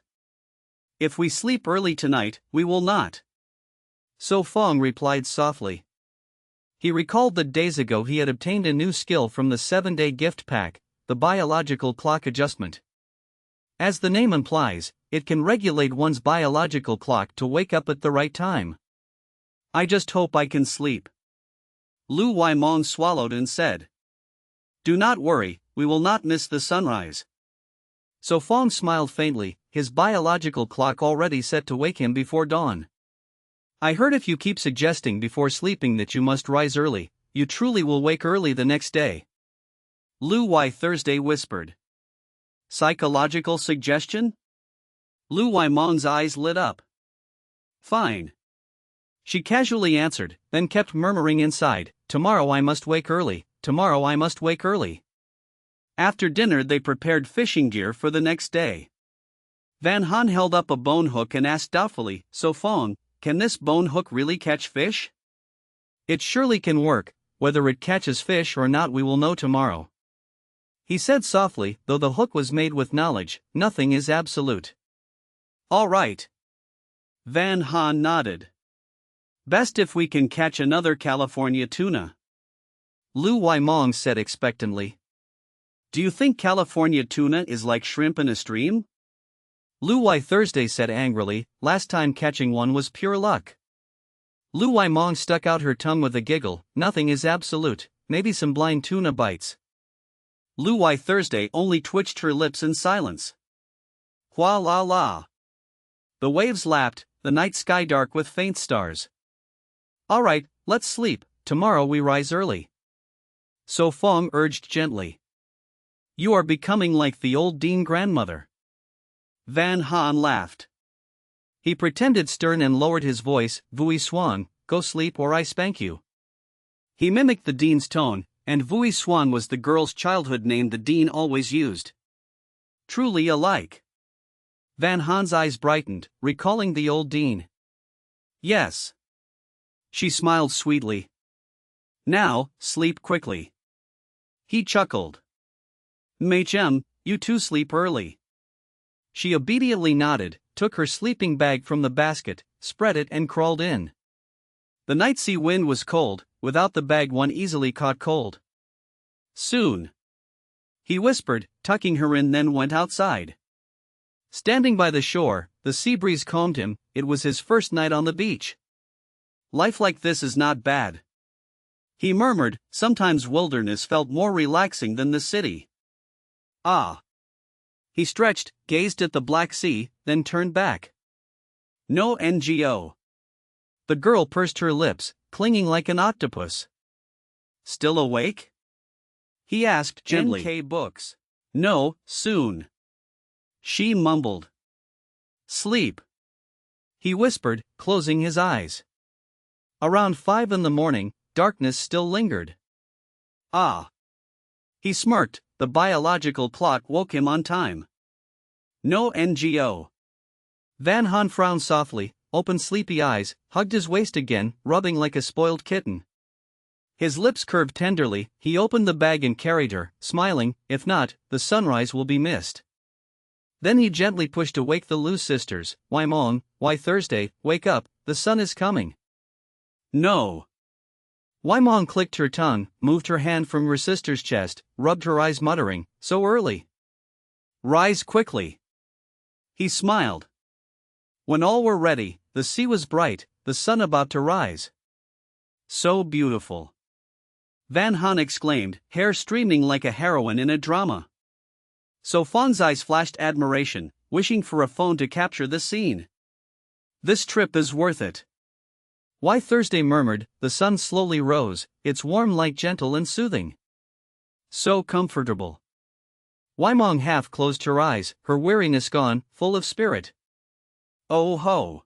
Speaker 1: "If we sleep early tonight, we will not."
Speaker 2: So Phong replied softly. He recalled that days ago he had obtained a new skill from the 7-day gift pack, the biological clock adjustment. As the name implies, it can regulate one's biological clock to wake up at the right time.
Speaker 1: "I just hope I can sleep." Lu Waimong swallowed and said, "Do not worry, we will not miss the sunrise."
Speaker 2: So Phong smiled faintly, his biological clock already set to wake him before dawn. "I heard if you keep suggesting before sleeping that you must rise early, you truly will wake early the next day."
Speaker 1: Lu Wai Thursday whispered. "Psychological suggestion?" Lu Waimong's eyes lit up. "Fine."
Speaker 2: She casually answered, then kept murmuring inside, "Tomorrow I must wake early, tomorrow I must wake early."
Speaker 1: After dinner they prepared fishing gear for the next day. Van Han held up a bone hook and asked doubtfully, "So Phong, can this bone hook really catch fish?"
Speaker 2: "It surely can work, whether it catches fish or not we will know tomorrow," he said softly, though the hook was made with knowledge, nothing is absolute.
Speaker 1: "All right." Van Han nodded. "Best if we can catch another California tuna."
Speaker 2: Lu Waimong said expectantly.
Speaker 1: "Do you think California tuna is like shrimp in a stream?"
Speaker 2: Lu Wai Thursday said angrily, "Last time catching one was pure luck." Lu Waimong stuck out her tongue with a giggle, "Nothing is absolute, maybe some blind tuna bites."
Speaker 1: Lu Wai Thursday only twitched her lips in silence. Hua la la. The waves lapped, the night sky dark with faint stars.
Speaker 2: "All right, let's sleep, tomorrow we rise early." So Phong urged gently.
Speaker 1: "You are becoming like the old Dean grandmother." Van Han laughed.
Speaker 2: He pretended stern and lowered his voice, "Vui Swan, go sleep or I spank you."
Speaker 1: He mimicked the Dean's tone, and Vui Swan was the girl's childhood name the Dean always used. Truly alike.
Speaker 2: Van Han's eyes brightened, recalling the old Dean.
Speaker 1: "Yes." She smiled sweetly. "Now, sleep quickly." He chuckled. "Machem, you too sleep early."
Speaker 2: She obediently nodded, took her sleeping bag from the basket, spread it and crawled in.
Speaker 1: The night sea wind was cold, without the bag one easily caught cold. "Soon," he whispered, tucking her in, then went outside.
Speaker 2: Standing by the shore, the sea breeze calmed him, it was his first night on the beach.
Speaker 1: "Life like this is not bad," he murmured, sometimes wilderness felt more relaxing than the city. "Ah." He stretched, gazed at the Black Sea, then turned back. "No NGO."
Speaker 2: The girl pursed her lips, clinging like an octopus.
Speaker 1: "Still awake?" he asked gently.
Speaker 2: "NK books."
Speaker 1: "No, soon." She mumbled. "Sleep," he whispered, closing his eyes.
Speaker 2: Around 5 in the morning, darkness still lingered.
Speaker 1: "Ah." He smirked, the biological clock woke him on time. "No NGO."
Speaker 2: Van Han frowned softly, opened sleepy eyes, hugged his waist again, rubbing like a spoiled kitten. His lips curved tenderly, he opened the bag and carried her, smiling, "If not, the sunrise will be missed." Then he gently pushed awake the Lu sisters. "Waimong, Wai Thursday, wake up, the sun is coming."
Speaker 1: "No."
Speaker 2: Waimong clicked her tongue, moved her hand from her sister's chest, rubbed her eyes muttering, "So early.
Speaker 1: Rise quickly." He smiled. When all were ready, the sea was bright, the sun about to rise. "So beautiful," Van Han exclaimed, hair streaming like a heroine in a drama. So Fong's eyes flashed admiration, wishing for a phone to capture the scene. "This trip is worth it."
Speaker 2: Why Thursday murmured, the sun slowly rose, its warm light gentle and soothing.
Speaker 1: "So comfortable."
Speaker 2: Waimong half closed her eyes, her weariness gone, full of spirit.
Speaker 1: "Oh ho!"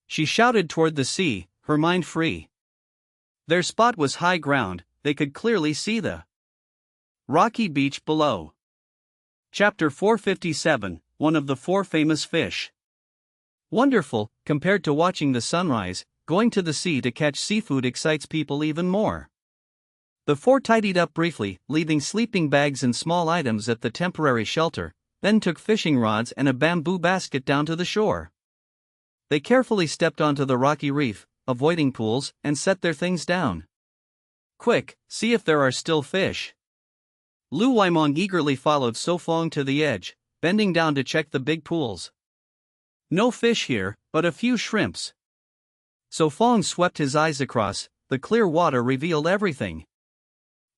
Speaker 2: She shouted toward the sea, her mind free.
Speaker 1: Their spot was high ground, they could clearly see the rocky beach below. Chapter 457, One of the Four Famous Fish.
Speaker 2: Wonderful, compared to watching the sunrise, going to the sea to catch seafood excites people even more. The four tidied up briefly, leaving sleeping bags and small items at the temporary shelter, then took fishing rods and a bamboo basket down to the shore. They carefully stepped onto the rocky reef, avoiding pools, and set their things down.
Speaker 1: "Quick, see if there are still fish."
Speaker 2: Lu Waimong eagerly followed So Fong to the edge, bending down to check the big pools.
Speaker 1: "No fish here, but a few shrimps."
Speaker 2: So Fong swept his eyes across, the clear water revealed everything.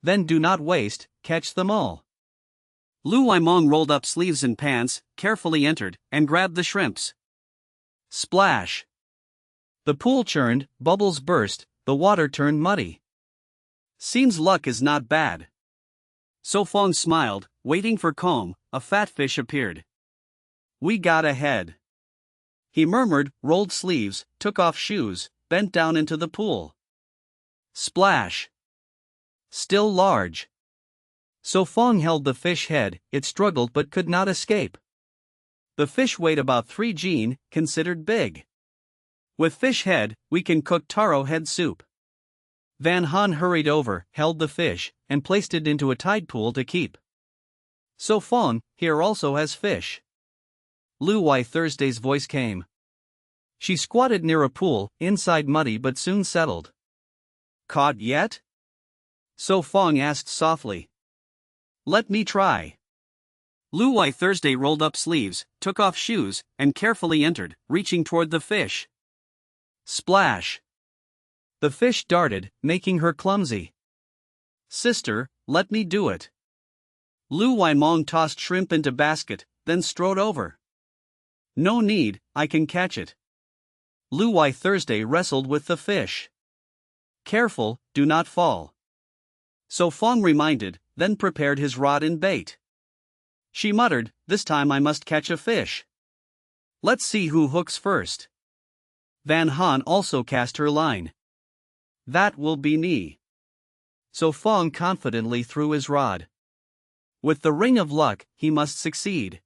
Speaker 1: "Then do not waste, catch them all." Lu Waimong rolled up sleeves and pants, carefully entered, and grabbed the shrimps. Splash!
Speaker 2: The pool churned, bubbles burst, the water turned muddy.
Speaker 1: "Seems luck is not bad." So Fong smiled, waiting for calm. A fat fish appeared. "We got ahead." He murmured, rolled sleeves, took off shoes, bent down into the pool. Splash!
Speaker 2: Still large. So Fong held the fish head, it struggled but could not escape.
Speaker 1: The fish weighed about 3 jin, considered big. "With fish head, we can cook taro head soup."
Speaker 2: Van Han hurried over, held the fish, and placed it into a tide pool to keep.
Speaker 1: "So Fong, here also has fish."
Speaker 2: Lu Wai Thursday's voice came. She squatted near a pool, inside muddy but soon settled.
Speaker 1: "Caught yet?" So Fong asked softly. "Let me try." Lu Wai Thursday rolled up sleeves, took off shoes, and carefully entered, reaching toward the fish. Splash!
Speaker 2: The fish darted, making her clumsy.
Speaker 1: "Sister, let me do it." Lu Waimong tossed shrimp into basket, then strode over. "No need, I can catch it." Lu Wai Thursday wrestled with the fish. "Careful, do not fall." So Fong reminded, then prepared his rod and bait. She muttered, "This time I must catch a fish. Let's see who hooks first." Van Han also cast her line. "That will be me." So Fong confidently threw his rod. With the ring of luck, he must succeed.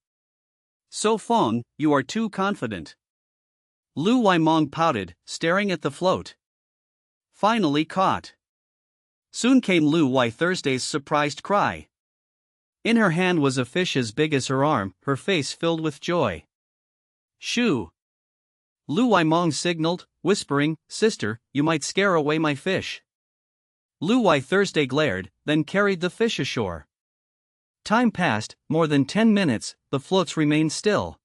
Speaker 1: "So Fong, you are too confident." Lu Waimong pouted, staring at the float. "Finally caught." Soon came Lu Wai Thursday's surprised cry. In her hand was a fish as big as her arm, her face filled with joy. "Shoo!" Lu Waimong signaled, whispering, "Sister, you might scare away my fish." Lu Wai Thursday glared, then carried the fish ashore. Time passed, more than 10 minutes, the floats remained still.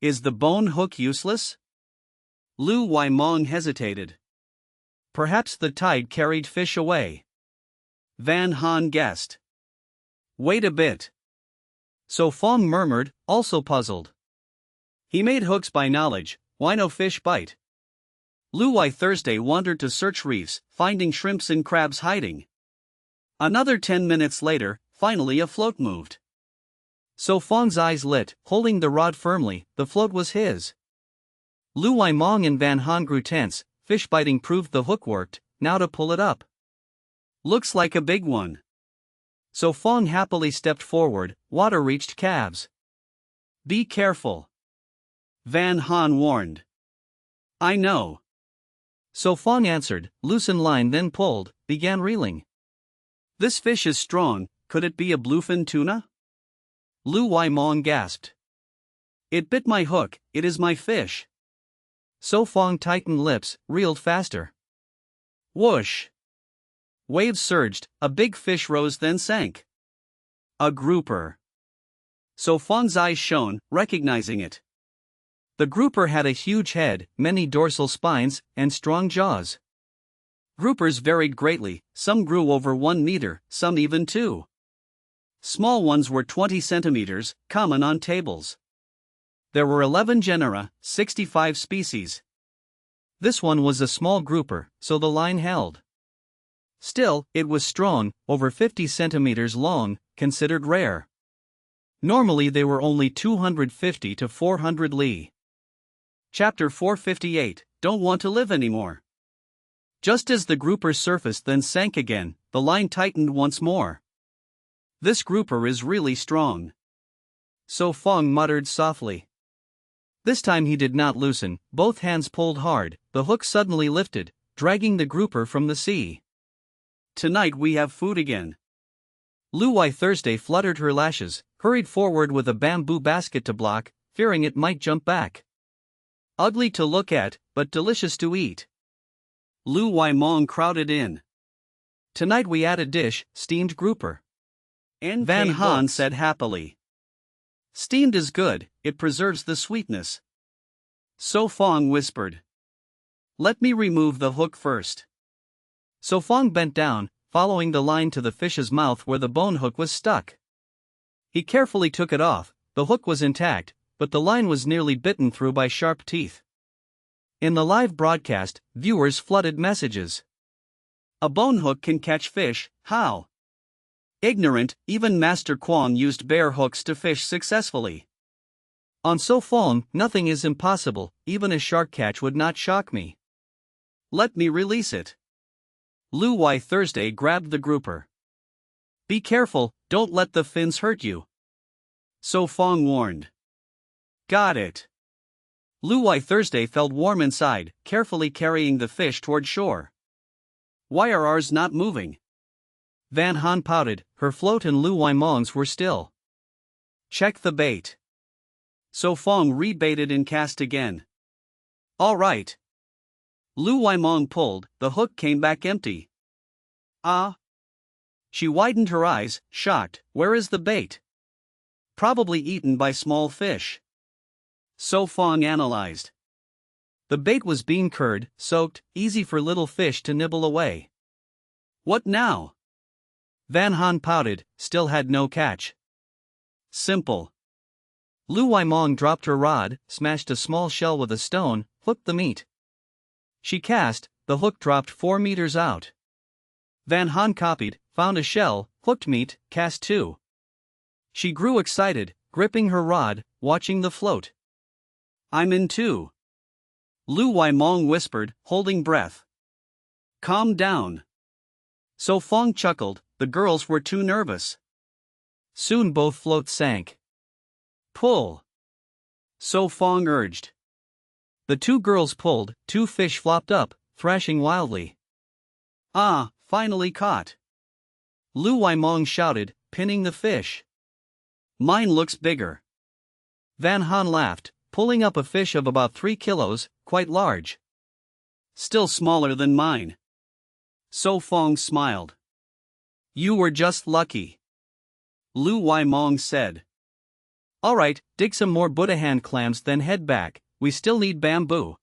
Speaker 1: "Is the bone hook useless?" Lu Waimong hesitated. "Perhaps the tide carried fish away." Van Han guessed. "Wait a bit." So Phong murmured, also puzzled. He made hooks by knowledge, why no fish bite? Lu Wai Thursday wandered to search reefs, finding shrimps and crabs hiding. Another 10 minutes later, finally a float moved. So Fong's eyes lit, holding the rod firmly, the float was his. Lu Waimong and Van Han grew tense, fish biting proved the hook worked, now to pull it up. "Looks like a big one." So Fong happily stepped forward, water reached calves. "Be careful," Van Han warned. "I know." So Fong answered, loosened line then pulled, began reeling. "This fish is strong, could it be a bluefin tuna?" Lu Waimong gasped. "It bit my hook, it is my fish." So Fong tightened lips, reeled faster. Whoosh! Waves surged, a big fish rose then sank. A grouper. So Fong's eyes shone, recognizing it. The grouper had a huge head, many dorsal spines, and strong jaws. Groupers varied greatly, some grew over 1 meter, some even 2. Small ones were 20 centimeters, common on tables. There were 11 genera, 65 species. This one was a small grouper, so the line held. Still, it was strong, over 50 centimeters long, considered rare. Normally they were only 250 to 400 li. Chapter 458, Don't Want to Live Anymore. Just as the grouper surfaced then sank again, the line tightened once more. This grouper is really strong. So Phong muttered softly. This time he did not loosen, both hands pulled hard, the hook suddenly lifted, dragging the grouper from the sea. Tonight we have food again. Luai Thursday fluttered her lashes, hurried forward with a bamboo basket to block, fearing it might jump back. Ugly to look at, but delicious to eat. Lu Wai Mong crowded in. Tonight we add a dish, steamed grouper. Van Han said happily. Steamed is good, it preserves the sweetness. So Phong whispered. Let me remove the hook first. So Phong bent down, following the line to the fish's mouth where the bone hook was stuck. He carefully took it off, the hook was intact, but the line was nearly bitten through by sharp teeth. In the live broadcast, viewers flooded messages. A bone hook can catch fish, how? Ignorant, even Master Kwong used bare hooks to fish successfully. On So Phong, nothing is impossible, even a shark catch would not shock me. Let me release it. Lu Wai Thursday grabbed the grouper. Be careful, don't let the fins hurt you. So Phong warned. Got it. Lu Wai Thursday felt warm inside, carefully carrying the fish toward shore. Why are ours not moving? Van Han pouted, her float and Lu Wai Mong's were still. Check the bait. So Phong rebaited and cast again. All right. Lu Wai Mong pulled, the hook came back empty. Ah. She widened her eyes, shocked, where is the bait? Probably eaten by small fish. So Phong analyzed. The bait was bean curd, soaked, easy for little fish to nibble away. What now? Van Han pouted, still had no catch. Simple. Lu Wai Mong dropped her rod, smashed a small shell with a stone, hooked the meat. She cast, the hook dropped 4 meters out. Van Han copied, found a shell, hooked meat, cast 2. She grew excited, gripping her rod, watching the float. I'm in too. Lu Wai Mong whispered, holding breath. Calm down. So Phong chuckled, the girls were too nervous. Soon both floats sank. Pull. So Phong urged. The 2 girls pulled, 2 fish flopped up, thrashing wildly. Ah, finally caught. Lu Wai Mong shouted, pinning the fish. Mine looks bigger. Van Han laughed, pulling up a fish of about 3 kilos, quite large. Still smaller than mine. So Phong smiled. You were just lucky. Lu Wai Mong said. All right, dig some more Buddha hand clams then head back, we still need bamboo.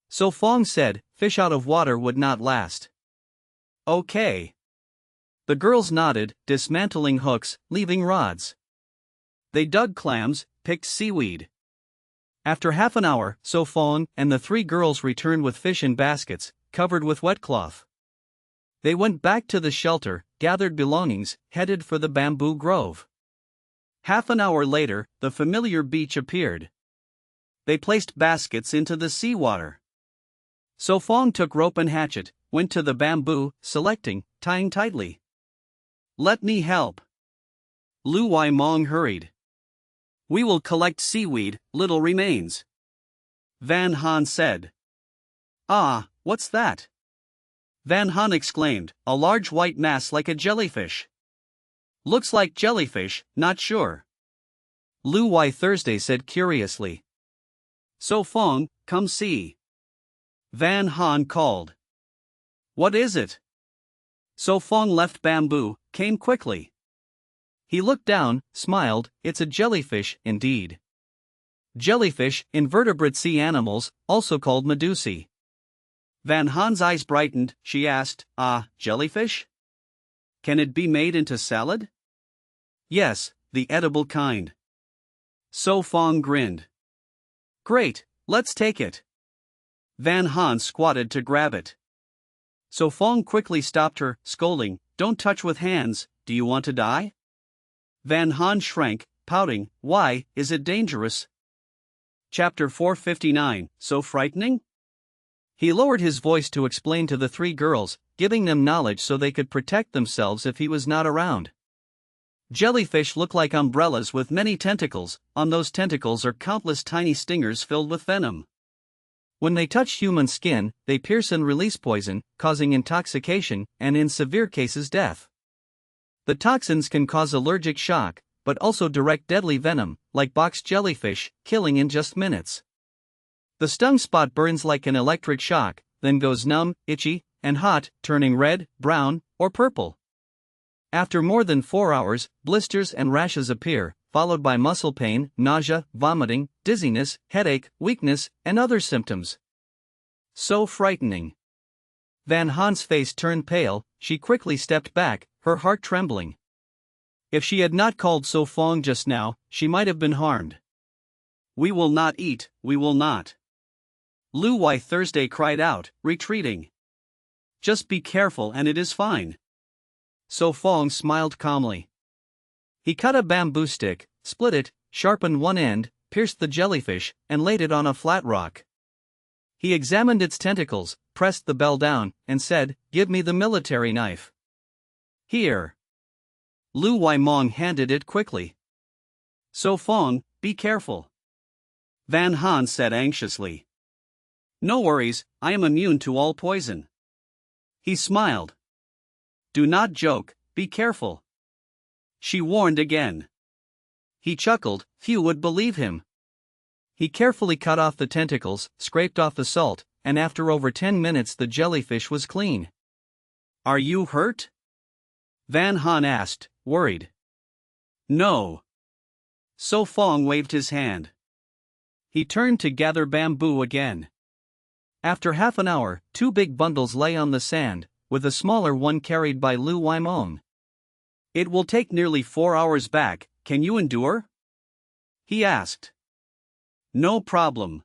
Speaker 1: So Phong said, fish out of water would not last. Okay. The girls nodded, dismantling hooks, leaving rods. They dug clams, picked seaweed. After half an hour, So Phong and the 3 girls returned with fish in baskets, covered with wet cloth. They went back to the shelter, gathered belongings, headed for the bamboo grove. Half an hour later, the familiar beach appeared. They placed baskets into the seawater. So Phong took rope and hatchet, went to the bamboo, selecting, tying tightly. Let me help. Lu Wai Mong hurried. We will collect seaweed, little remains. Van Han said. Ah, what's that? Van Han exclaimed, a large white mass like a jellyfish. Looks like jellyfish, not sure. Lu Wai Thursday said curiously. So Phong, come see. Van Han called. What is it? So Phong left bamboo, came quickly.
Speaker 2: He looked down, smiled. It's a jellyfish, indeed. Jellyfish, invertebrate sea animals, also called medusae.
Speaker 1: Van Han's eyes brightened. She asked, jellyfish? Can it be made into salad?
Speaker 2: Yes, the edible kind.
Speaker 1: So Phong grinned. Great, let's take it. Van Han squatted to grab it. So Phong quickly stopped her, scolding, Don't touch with hands, do you want to die? Van Han shrank, pouting, Why, is it dangerous? Chapter 459, So frightening?
Speaker 2: He lowered his voice to explain to the three girls, giving them knowledge so they could protect themselves if he was not around. Jellyfish look like umbrellas with many tentacles. On those tentacles are countless tiny stingers filled with venom. When they touch human skin, they pierce and release poison, causing intoxication, and in severe cases death. The toxins can cause allergic shock, but also direct deadly venom, like box jellyfish, killing in just minutes. The stung spot burns like an electric shock, then goes numb, itchy, and hot, turning red, brown, or purple. After more than 4 hours, blisters and rashes appear, followed by muscle pain, nausea, vomiting, dizziness, headache, weakness, and other symptoms. So frightening. Van Han's face turned pale. She quickly stepped back, her heart trembling. If she had not called So Phong just now, she might have been harmed.
Speaker 1: We will not eat, we will not. Lu Wai Thursday cried out, retreating. Just be careful and it is fine.
Speaker 2: So Phong smiled calmly. He cut a bamboo stick, split it, sharpened one end, pierced the jellyfish, and laid it on a flat rock. He examined its tentacles, pressed the bell down, and said, Give me the military knife.
Speaker 1: Here. Lu Wai Mong handed it quickly. So Phong, be careful. Van Han said anxiously. No worries, I am immune to all poison. He smiled. Do not joke, be careful. She warned again. He chuckled, few would believe him. He carefully cut off the tentacles, scraped off the salt, and after over 10 minutes the jellyfish was clean. Are you hurt? Van Han asked, worried. No. So Phong waved his hand. He turned to gather bamboo again. After half an hour, 2 big bundles lay on the sand, with a smaller one carried by Lu Wai Mong. It will take nearly 4 hours back, can you endure? He asked. No problem.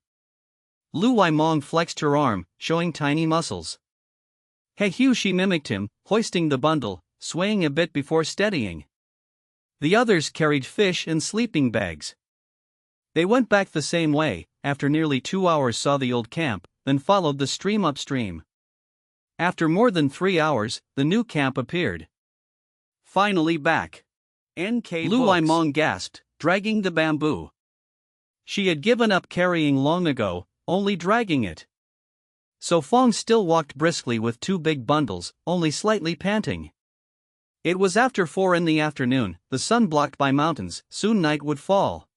Speaker 2: Lu Wai Mong flexed her arm, showing tiny muscles. Hey Hugh, she mimicked him, hoisting the bundle, swaying a bit before steadying. The others carried fish and sleeping bags. They went back the same way, after nearly 2 hours saw the old camp, then followed the stream upstream. After more than 3 hours, the new camp appeared.
Speaker 1: Finally back. NK
Speaker 2: Lu Wai
Speaker 1: Books.
Speaker 2: Mong gasped, dragging the bamboo. She had given up carrying long ago, only dragging it. So Phong still walked briskly with 2 big bundles, only slightly panting. It was after 4 in the afternoon, the sun blocked by mountains, soon night would fall.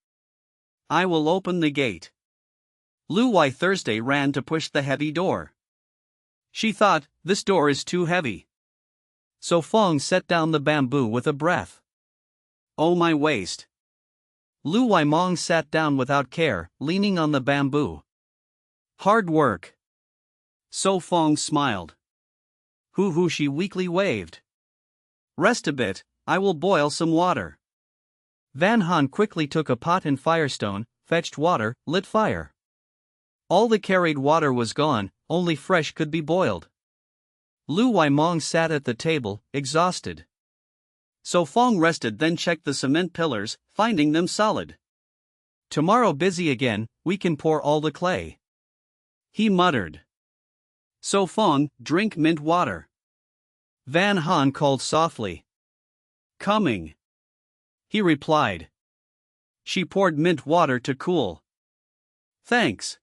Speaker 1: I will open the gate. Lu Wai Thursday ran to push the heavy door. She thought, this door is too heavy.
Speaker 2: So Phong set down the bamboo with a breath.
Speaker 1: Oh my waist.
Speaker 2: Lu Wai Mong sat down without care, leaning on the bamboo.
Speaker 1: Hard work. So Phong smiled. Hoo, she weakly waved. Rest a bit, I will boil some water.
Speaker 2: Van Han quickly took a pot and firestone, fetched water, lit fire. All the carried water was gone, only fresh could be boiled. Lu Wai Mong sat at the table, exhausted.
Speaker 1: So Phong rested, then checked the cement pillars, finding them solid.
Speaker 2: Tomorrow busy again, we can pour all the clay.
Speaker 1: He muttered. So Phong, drink mint water.
Speaker 2: Van Han called softly.
Speaker 1: Coming. He replied. She poured mint water to cool. Thanks.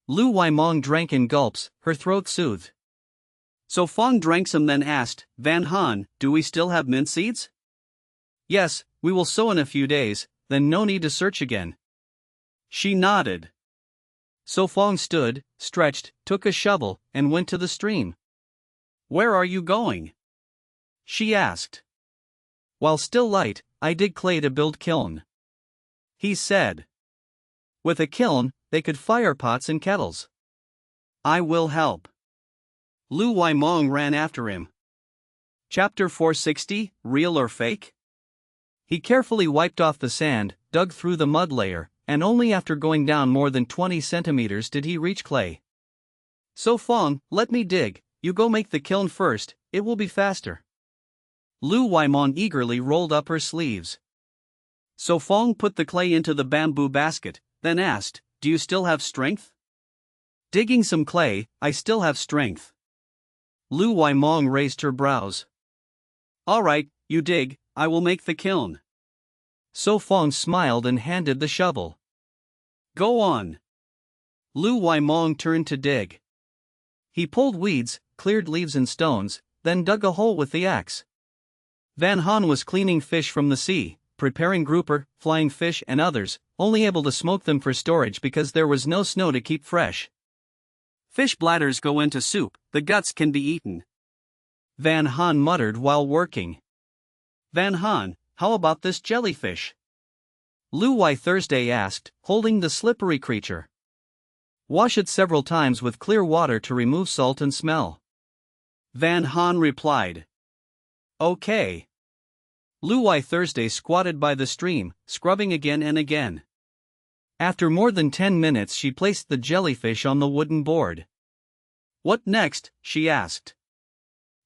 Speaker 2: Lu Wai Mong drank in gulps, her throat soothed.
Speaker 1: So Phong drank some, then asked, Van Han, do we still have mint seeds?
Speaker 2: Yes, we will sow in a few days, then no need to search again.
Speaker 1: She nodded.
Speaker 2: So Phong stood, stretched, took a shovel, and went to the stream.
Speaker 1: Where are you going? she asked.
Speaker 2: While still light, I dig clay to build kiln.
Speaker 1: He said.
Speaker 2: With a kiln, they could fire pots and kettles.
Speaker 1: I will help. Lu Waimong ran after him. Chapter 460, Real or Fake?
Speaker 2: He carefully wiped off the sand, dug through the mud layer, and only after going down more than 20 centimeters did he reach clay.
Speaker 1: So Phong, let me dig, you go make the kiln first, it will be faster. Lu Waimong eagerly rolled up her sleeves. So Phong put the clay into the bamboo basket, then asked, do you still have strength? Digging some clay, I still have strength. Lu Waimong raised her brows. All right, you dig, I will make the kiln.
Speaker 2: So Phong smiled and handed the shovel.
Speaker 1: Go on. Lu Waimong turned to dig.
Speaker 2: He pulled weeds, cleared leaves and stones, then dug a hole with the axe. Van Han was cleaning fish from the sea, preparing grouper, flying fish and others, only able to smoke them for storage because there was no snow to keep fresh.
Speaker 1: Fish bladders go into soup, the guts can be eaten.
Speaker 2: Van Han muttered while working.
Speaker 1: Van Han, how about this jellyfish?
Speaker 2: Lu Wai Thursday asked, holding the slippery creature. Wash it several times with clear water to remove salt and smell.
Speaker 1: Van Han replied. Okay.
Speaker 2: Lu Wai Thursday squatted by the stream, scrubbing again and again. After more than 10 minutes she placed the jellyfish on the wooden board.
Speaker 1: What next? She asked.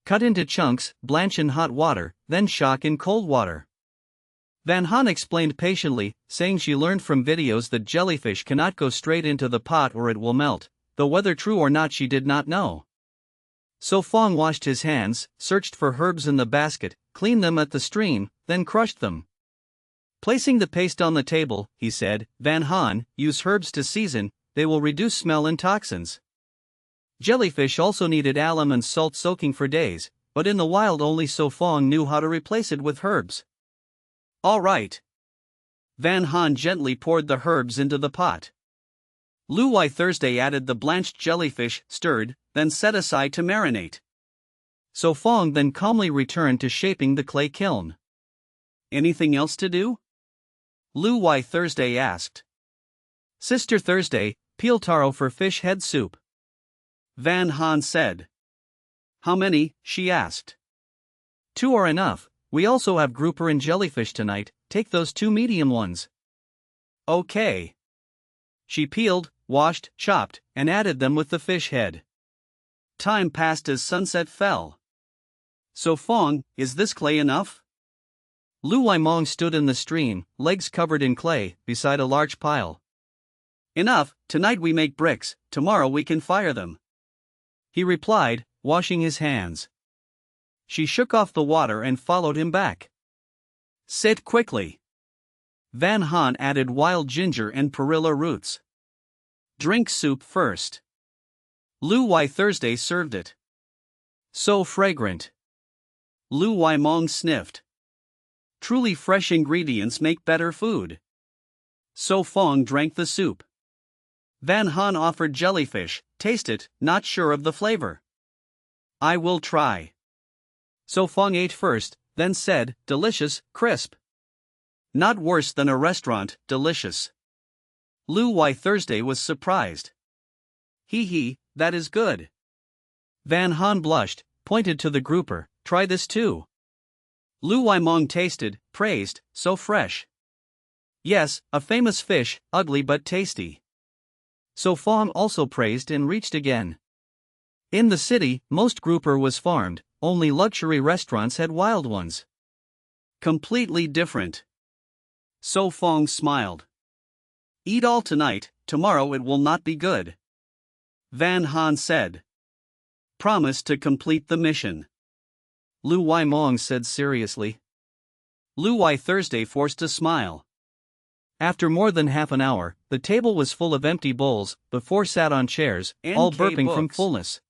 Speaker 2: Cut into chunks, blanch in hot water, then shock in cold water. Van Han explained patiently, saying she learned from videos that jellyfish cannot go straight into the pot or it will melt, though whether true or not she did not know. So Phong washed his hands, searched for herbs in the basket, cleaned them at the stream, then crushed them. Placing the paste on the table, he said, Van Han, use herbs to season, they will reduce smell and toxins. Jellyfish also needed alum and salt soaking for days, but in the wild only So Phong knew how to replace it with herbs.
Speaker 1: All right. Van Han gently poured the herbs into the pot. Lu Wai Thursday added the blanched jellyfish, stirred, then set aside to marinate.
Speaker 2: So Phong then calmly returned to shaping the clay kiln.
Speaker 1: Anything else to do? Lu Wai Thursday asked.
Speaker 2: Sister Thursday, peel taro for fish head soup.
Speaker 1: Van Han said. How many? She asked.
Speaker 2: 2 are enough, we also have grouper and jellyfish tonight, take those 2 medium ones.
Speaker 1: Okay. She peeled, washed, chopped, and added them with the fish head. Time passed as sunset fell. So Phong, is this clay enough?
Speaker 2: Lu Waimong stood in the stream, legs covered in clay, beside a large pile.
Speaker 1: Enough, tonight we make bricks, tomorrow we can fire them.
Speaker 2: He replied, washing his hands. She shook off the water and followed him back.
Speaker 1: Sit quickly. Van Han added wild ginger and perilla roots. Drink soup first. Lu Wai Thursday served it.
Speaker 2: So fragrant.
Speaker 1: Lu Waimong sniffed. Truly fresh ingredients make better food. So Phong drank the soup. Van Han offered jellyfish, taste it, not sure of the flavor. I will try.
Speaker 2: So Phong ate first, then said, delicious, crisp.
Speaker 1: Not worse than a restaurant, delicious. Lu Wai Thursday was surprised. Hee, that is good.
Speaker 2: Van Han blushed, pointed to the grouper, try this too.
Speaker 1: Lu Waimong tasted, praised, so fresh.
Speaker 2: Yes, a famous fish, ugly but tasty. So Phong also praised and reached again. In the city, most grouper was farmed, only luxury restaurants had wild ones.
Speaker 1: Completely different. So Phong smiled. Eat all tonight, tomorrow it will not be good. Van Han said. Promise to complete the mission.
Speaker 2: Lu Waimong said seriously.
Speaker 1: Lu Wai Thursday forced a smile.
Speaker 2: After more than half an hour, the table was full of empty bowls, but 4 sat on chairs, all burping from fullness.